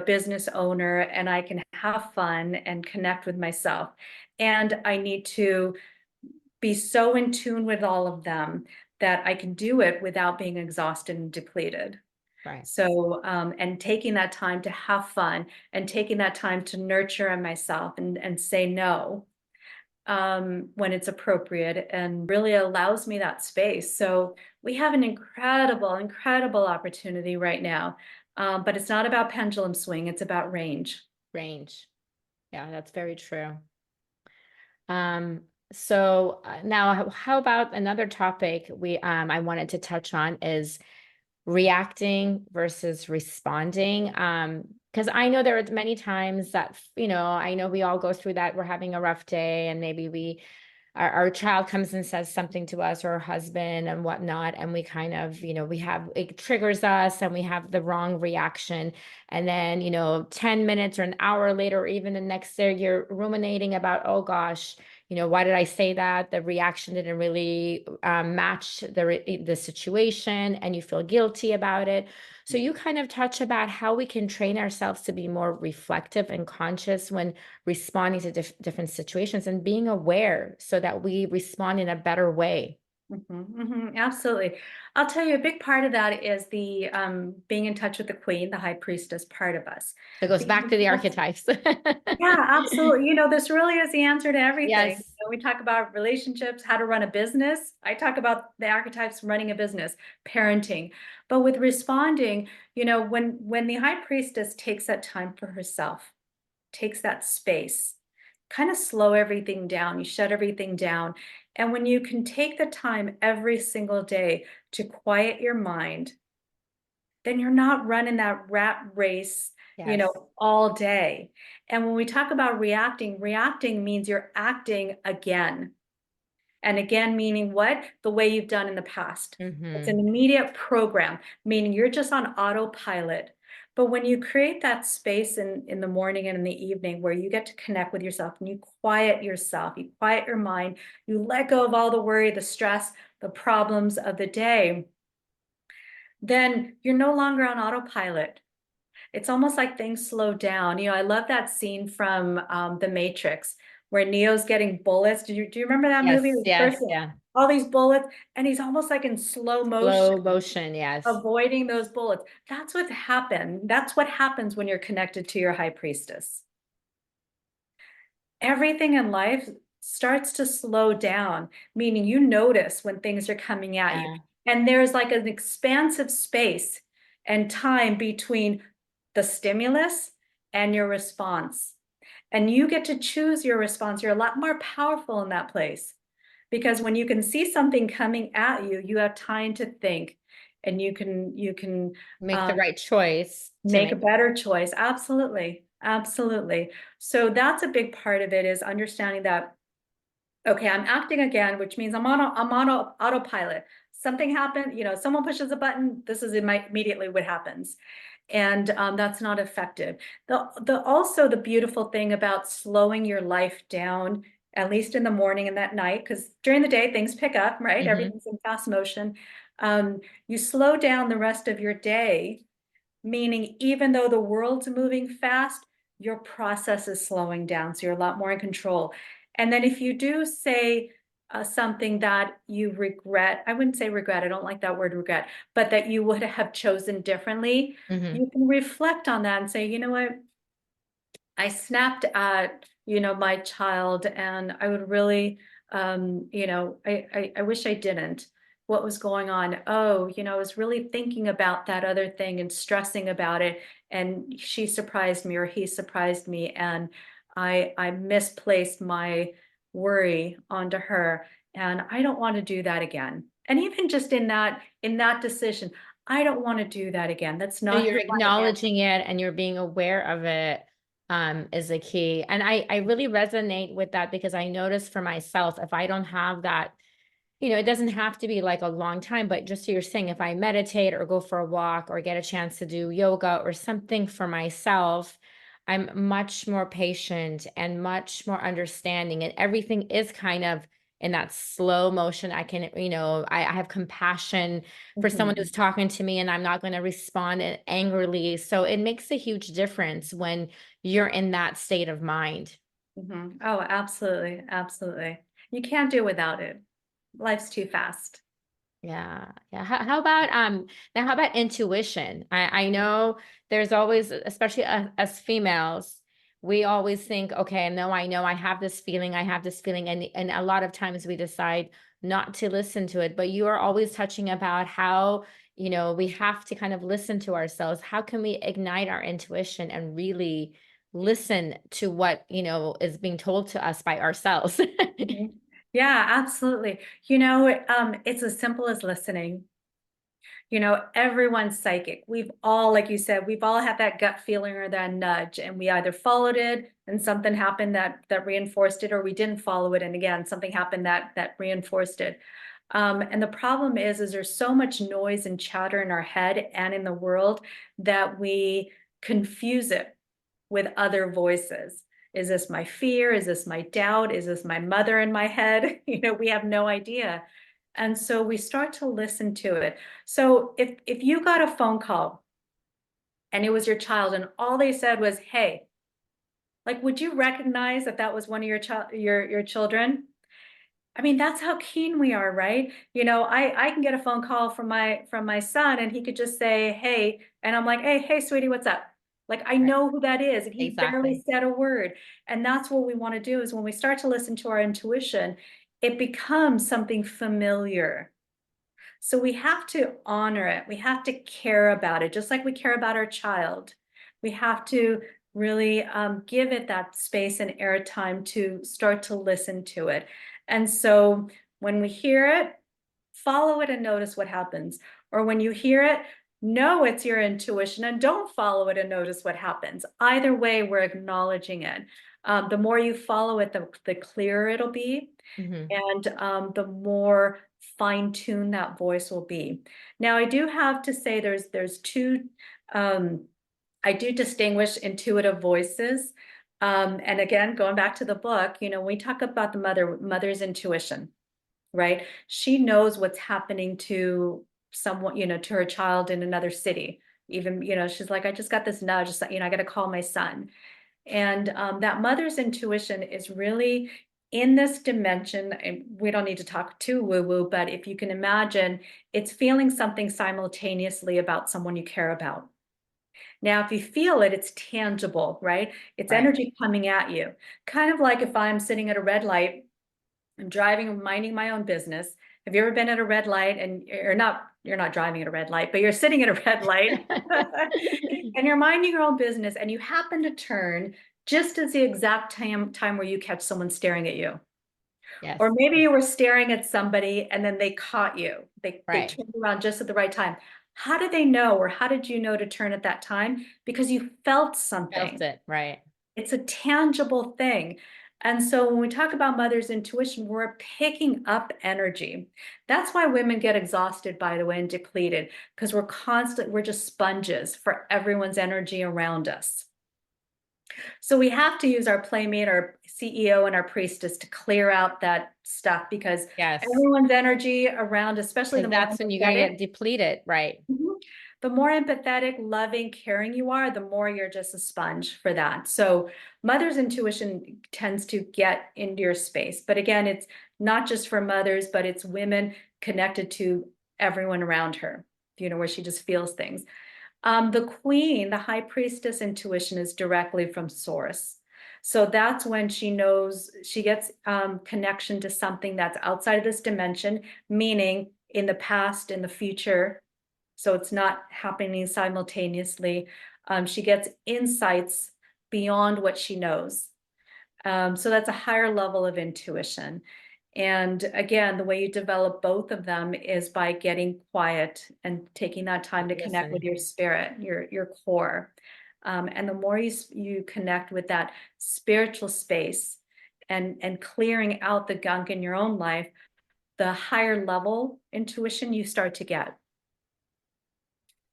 business owner, and I can have fun and connect with myself. And I need to be so in tune with all of them that I can do it without being exhausted and depleted. Right. So, and taking that time to have fun and taking that time to nurture in myself and say no when it's appropriate, and really allows me that space. So we have an incredible opportunity right now. But it's not about pendulum swing, it's about range. Range. Yeah, that's very true. So now how about another topic I wanted to touch on is reacting versus responding. Because I know there are many times that, I know we all go through that. We're having a rough day and maybe our child comes and says something to us or our husband and whatnot. And we kind of, it triggers us and we have the wrong reaction. And then, 10 minutes or an hour later, or even the next day, you're ruminating about, oh gosh, why did I say that? The reaction didn't really match the situation, and you feel guilty about it. So you kind of touch about how we can train ourselves to be more reflective and conscious when responding to different situations and being aware so that we respond in a better way. Absolutely. I'll tell you, a big part of that is the being in touch with the queen, the high priestess part of us. It goes Because back to the archetypes. yeah, absolutely. This really is the answer to everything. Yes. We talk about relationships, how to run a business. I talk about the archetypes running a business, parenting. But with responding, when the high priestess takes that time for herself, takes that space, kind of slow everything down, you shut everything down. And when you can take the time every single day to quiet your mind, then you're not running that rat race, Yes. all day. And when we talk about reacting means you're acting again. And again, meaning what? The way you've done in the past. It's Mm-hmm. an immediate program, meaning you're just on autopilot. But when you create that space in the morning and in the evening where you get to connect with yourself and you quiet yourself, you quiet your mind, you let go of all the worry, the stress, the problems of the day, then you're no longer on autopilot. It's almost like things slow down. I love that scene from The Matrix where Neo's getting bullets. Do you remember that movie? Yes, The first yes, one, yeah. all these bullets, and he's almost like in slow motion, Slow motion, yes. avoiding those bullets. That's what happened. That's what happens when you're connected to your high priestess. Everything in life starts to slow down, meaning you notice when things are coming at you. Yeah. And there's like an expansive space and time between the stimulus and your response. And you get to choose your response. You're a lot more powerful in that place because when you can see something coming at you, you have time to think and you can Make the right choice to make a make. better choice. Absolutely. Absolutely. So that's a big part of it is understanding that, okay, I'm acting again, which means I'm on autopilot. Something happened, someone pushes a button, this is immediately what happens. And that's not effective. Also the beautiful thing about slowing your life down, at least in the morning and that night, because during the day things pick up, right? Mhm. Everything's in fast motion. You slow down the rest of your day, meaning even though the world's moving fast, your process is slowing down. So you're a lot more in control. And then if you do say something that you regret, I wouldn't say regret, I don't like that word regret, but that you would have chosen differently, Mhm. you can reflect on that and say, you know what, I snapped at, my child and I would really, I wish I didn't. What was going on? Oh, I was really thinking about that other thing and stressing about it. And she surprised me or he surprised me. And I misplaced my worry onto her. And I don't want to do that again. And even just in that decision, I don't want to do that again. That's So not you're who I am. acknowledging it and you're being aware of it, is the key. And I really resonate with that because I notice for myself, if I don't have that, it doesn't have to be like a long time, but just so you're saying, if I meditate or go for a walk or get a chance to do yoga or something for myself, I'm much more patient and much more understanding. And everything is kind of in that slow motion. I can, I have compassion for someone Mhm. who's talking to me and I'm not going to respond angrily. So it makes a huge difference when you're in that state of mind. Oh, absolutely. Absolutely. You can't do without it. Life's too fast. Yeah. Yeah. How about now how about intuition? I know there's always, especially as females, we always think, okay, no, I know I have this feeling, and a lot of times we decide not to listen to it. But you are always touching about how, we have to kind of listen to ourselves. How can we ignite our intuition and really listen to what, is being told to us by ourselves? Mhm. Yeah, absolutely. It's as simple as listening. Everyone's psychic. We've all, like you said, we've all had that gut feeling or that nudge, and we either followed it and something happened that reinforced it, or we didn't follow it, and again, something happened that reinforced it. And the problem is there's so much noise and chatter in our head and in the world that we confuse it with other voices. Is this my fear? Is this my doubt? Is this my mother in my head? We have no idea. And so we start to listen to it. So if you got a phone call and it was your child and all they said was, "Hey," like would you recognize that that was one of your children? I mean, that's how keen we are, right? I can get a phone call from my son and he could just say, "Hey," and I'm like, "Hey, sweetie, what's up?" Like I Right. know who that is and he barely Exactly. said a word. And that's what we want to do is when we start to listen to our intuition, it becomes something familiar. So we have to honor it. We have to care about it, just like we care about our child. We have to really give it that space and airtime to start to listen to it. And so when we hear it, follow it and notice what happens. Or when you hear it, know it's your intuition and don't follow it and notice what happens. Either way, we're acknowledging it. The more you follow it, the clearer it'll be Mhm. and the more fine-tuned that voice will be. Now, I do have to say there's two um, I do distinguish intuitive voices. And again, going back to the book, when we talk about the mother's intuition, right? She knows what's happening to someone, to her child in another city. Even, she's like, I just got this nudge, I got to call my son. And that mother's intuition is really in this dimension. And we don't need to talk too woo-woo, but if you can imagine, it's feeling something simultaneously about someone you care about. Now, if you feel it, it's tangible, right? It's Right. energy coming at you. Kind of like if I'm sitting at a red light, I'm driving, minding my own business. Have you ever been at a red light and you're not driving at a red light, but you're sitting at a red light and you're minding your own business and you happen to turn just as the exact time where you catch someone staring at you. Or Yes. maybe you were staring at somebody and then they caught you. They Right. turned around just at the right time. How did they know, or how did you know to turn at that time? Because you felt Felt something. it. Right. It's a tangible thing. And so when we talk about mother's intuition, we're picking up energy. That's why women get exhausted, by the way, and depleted, because we're just sponges for everyone's energy around us. So we have to use our playmate, our CEO, and our priestess to clear out that stuff because Yes. everyone's energy around, especially Because the more that's when you're gonna empathetic, get depleted. Right. mhm, the more empathetic, loving, caring you are, the more you're just a sponge for that. So mother's intuition tends to get into your space. But again, it's not just for mothers, but it's women connected to everyone around her, where she just feels things. The queen, the high priestess intuition is directly from source. So that's when she knows she gets connection to something that's outside of this dimension, meaning in the past, in the future. So it's not happening simultaneously. She gets insights beyond what she knows. So that's a higher level of intuition. And again, the way you develop both of them is by getting quiet and taking that time to connect with Listen. your spirit, your core. And the more you connect with that spiritual space and clearing out the gunk in your own life, the higher level intuition you start to get.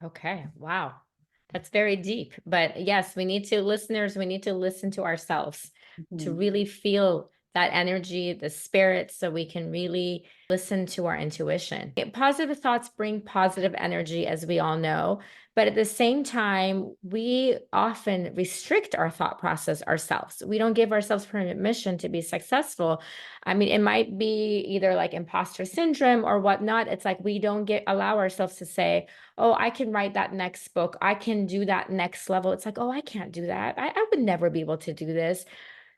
Okay. Wow. That's very deep. But yes, listeners, we need to listen to ourselves to Mhm. really feel that energy, the spirit, so we can really listen to our intuition. Positive thoughts bring positive energy, as we all know. But at the same time, we often restrict our thought process ourselves. We don't give ourselves permission to be successful. I mean, it might be either like imposter syndrome or whatnot. It's like we don't allow ourselves to say, oh, I can write that next book. I can do that next level. It's like, oh, I can't do that. I would never be able to do this.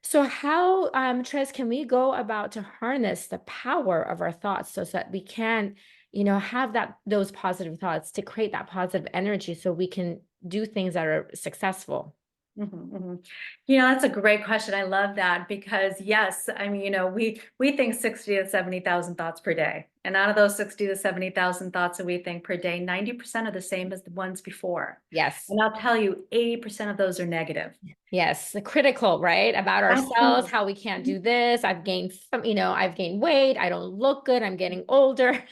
So how, Trez, can we go about to harness the power of our thoughts so that we can, have those positive thoughts to create that positive energy so we can do things that are successful? Mhm, mhm. That's a great question. I love that because yes, I mean, we think 60 to 70,000 thoughts per day. And out of those 60 to 70,000 thoughts that we think per day, 90% are the same as the ones before. Yes. And I'll tell you, 80% of those are negative. Yes, the critical, right? About ourselves, Absolutely. how we can't do this. I've gained weight. I don't look good. I'm getting older.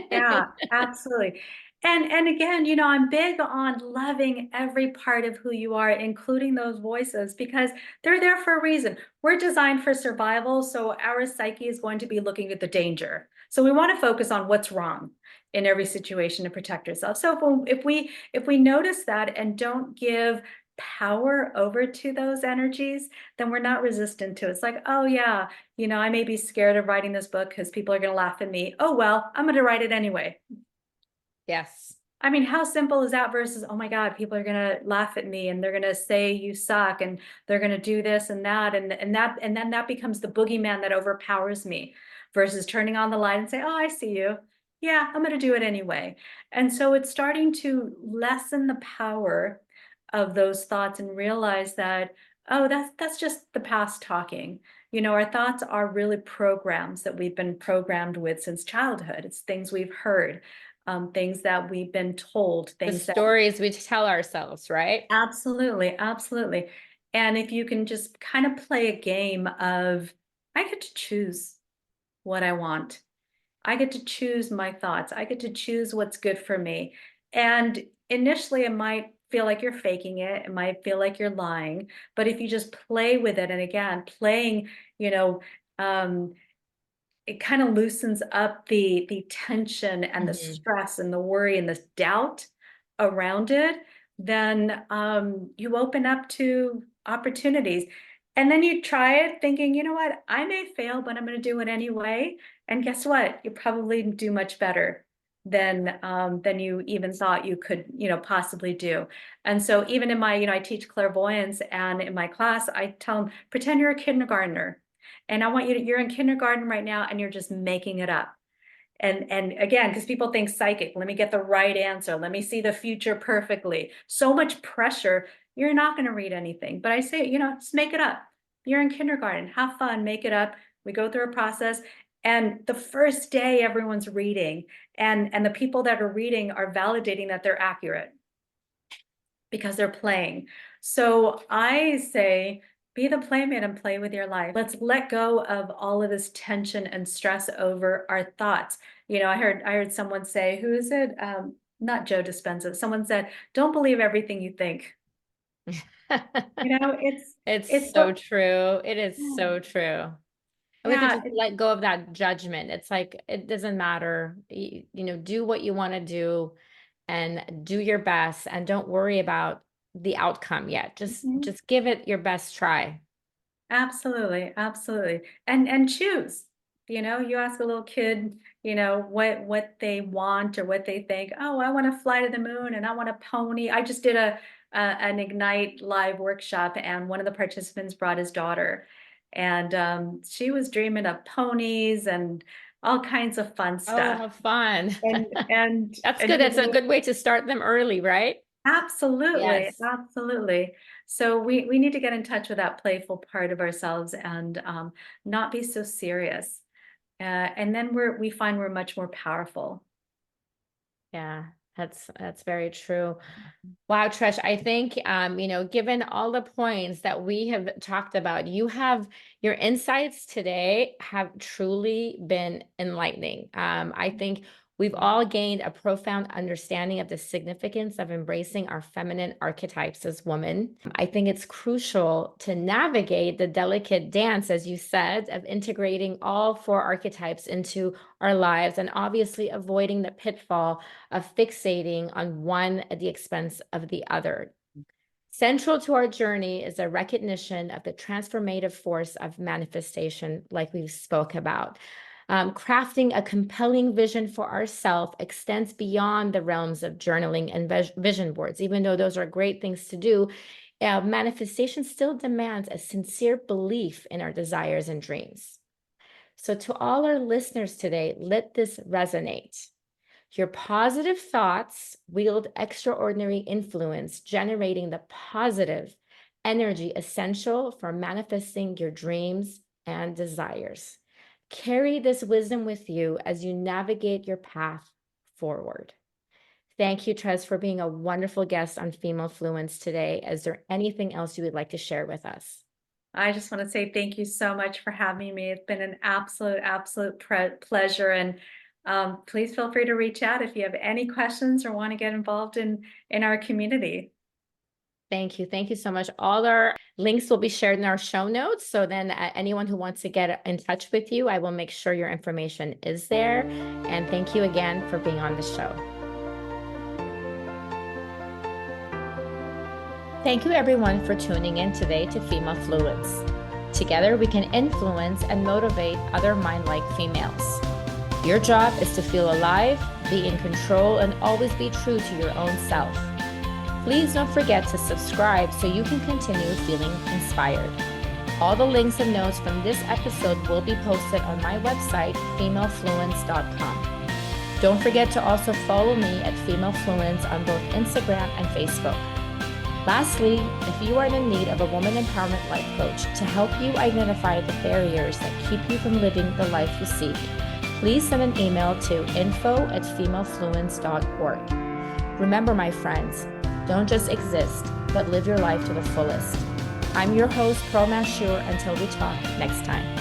Yeah, absolutely. And again, I'm big on loving every part of who you are, including those voices, because they're there for a reason. We're designed for survival, so our psyche is going to be looking at the danger. So we want to focus on what's wrong in every situation to protect ourselves. So if we notice that and don't give power over to those energies, then we're not resistant to it. It's like, oh yeah, I may be scared of writing this book because people are going to laugh at me. Oh, well, I'm going to write it anyway. Yes. I mean, how simple is that versus, oh my God, people are going to laugh at me and they're going to say you suck and they're going to do this and that. And then that becomes the boogeyman that overpowers me versus turning on the light and say, oh, I see you. Yeah, I'm going to do it anyway. And so it's starting to lessen the power of those thoughts and realize that, oh, that's just the past talking. Our thoughts are really programs that we've been programmed with since childhood. It's things we've heard, things that we've been told, The things that stories we tell ourselves, right? absolutely, absolutely. And if you can just kind of play a game of, I get to choose what I want. I get to choose my thoughts. I get to choose what's good for me. And initially, it might feel like you're faking it. It might feel like you're lying. But if you just play with it, and again, playing, you know, um, it kind of loosens up the tension and the Mhm. stress and the worry and the doubt around it, then you open up to opportunities. And then you try it thinking, you know what, I may fail, but I'm going to do it anyway. And guess what? You probably do much better than you even thought you could, possibly do. And so even in my, I teach clairvoyance, and in my class, I tell them, pretend you're a kindergartner. And I want you to, you're in kindergarten right now and you're just making it up. And again, because people think psychic, let me get the right answer. Let me see the future perfectly. So much pressure. You're not going to read anything. But I say, just make it up. You're in kindergarten. Have fun. Make it up. We go through a process. And the first day everyone's reading, and the people that are reading are validating that they're accurate because they're playing. So I say, be the playmate and play with your life. Let's let go of all of this tension and stress over our thoughts. I heard someone say, who is it? Not Joe Dispenza. Someone said, don't believe everything you think. It's It's it's so what true. It is so true. And we have to yeah, just let go of that judgment. It's like, it doesn't matter. Do what you want to do and do your best, and don't worry about the outcome yet. Just mhm. just give it your best try. Absolutely, absolutely. And choose. You ask a little kid, what they want or what they think. Oh, I want to fly to the moon and I want a pony. I just did an Ignite live workshop, and one of the participants brought his daughter, and she was dreaming of ponies and all kinds of fun Oh, stuff. how fun. And and That's and good. you That's a know, good way to start them early, right? Absolutely, Yes. absolutely. So we need to get in touch with that playful part of ourselves, and not be so serious. And then we find we're much more powerful. Yeah, that's very true. Wow, Trish, I think given all the points that we have talked about, your insights today have truly been enlightening. I think we've all gained a profound understanding of the significance of embracing our feminine archetypes as women. I think it's crucial to navigate the delicate dance, as you said, of integrating all four archetypes into our lives, and obviously avoiding the pitfall of fixating on one at the expense of the other. Central to our journey is a recognition of the transformative force of manifestation, like we spoke about. Crafting a compelling vision for ourselves extends beyond the realms of journaling and vision boards. Even though those are great things to do, manifestation still demands a sincere belief in our desires and dreams. So, to all our listeners today, let this resonate. Your positive thoughts wield extraordinary influence, generating the positive energy essential for manifesting your dreams and desires. Carry this wisdom with you as you navigate your path forward. Thank you, Trez, for being a wonderful guest on Female Fluence today. Is there anything else you would like to share with us? I just want to say thank you so much for having me. It's been an absolute pleasure. And please feel free to reach out if you have any questions or want to get involved in our community. Thank you. Thank you so much. All our links will be shared in our show notes. So then anyone who wants to get in touch with you, I will make sure your information is there. And thank you again for being on the show. Thank you everyone for tuning in today to Female Fluence. Together we can influence and motivate other mind-like females. Your job is to feel alive, be in control, and always be true to your own self. Please don't forget to subscribe so you can continue feeling inspired. All the links and notes from this episode will be posted on my website, femalefluence.com. Don't forget to also follow me at Female Fluence on both Instagram and Facebook. Lastly, if you are in need of a woman empowerment life coach to help you identify the barriers that keep you from living the life you seek, please send an email to info@femalefluence.org. Remember, my friends, don't just exist, but live your life to the fullest. I'm your host, Pearl Mashur. Until we talk next time.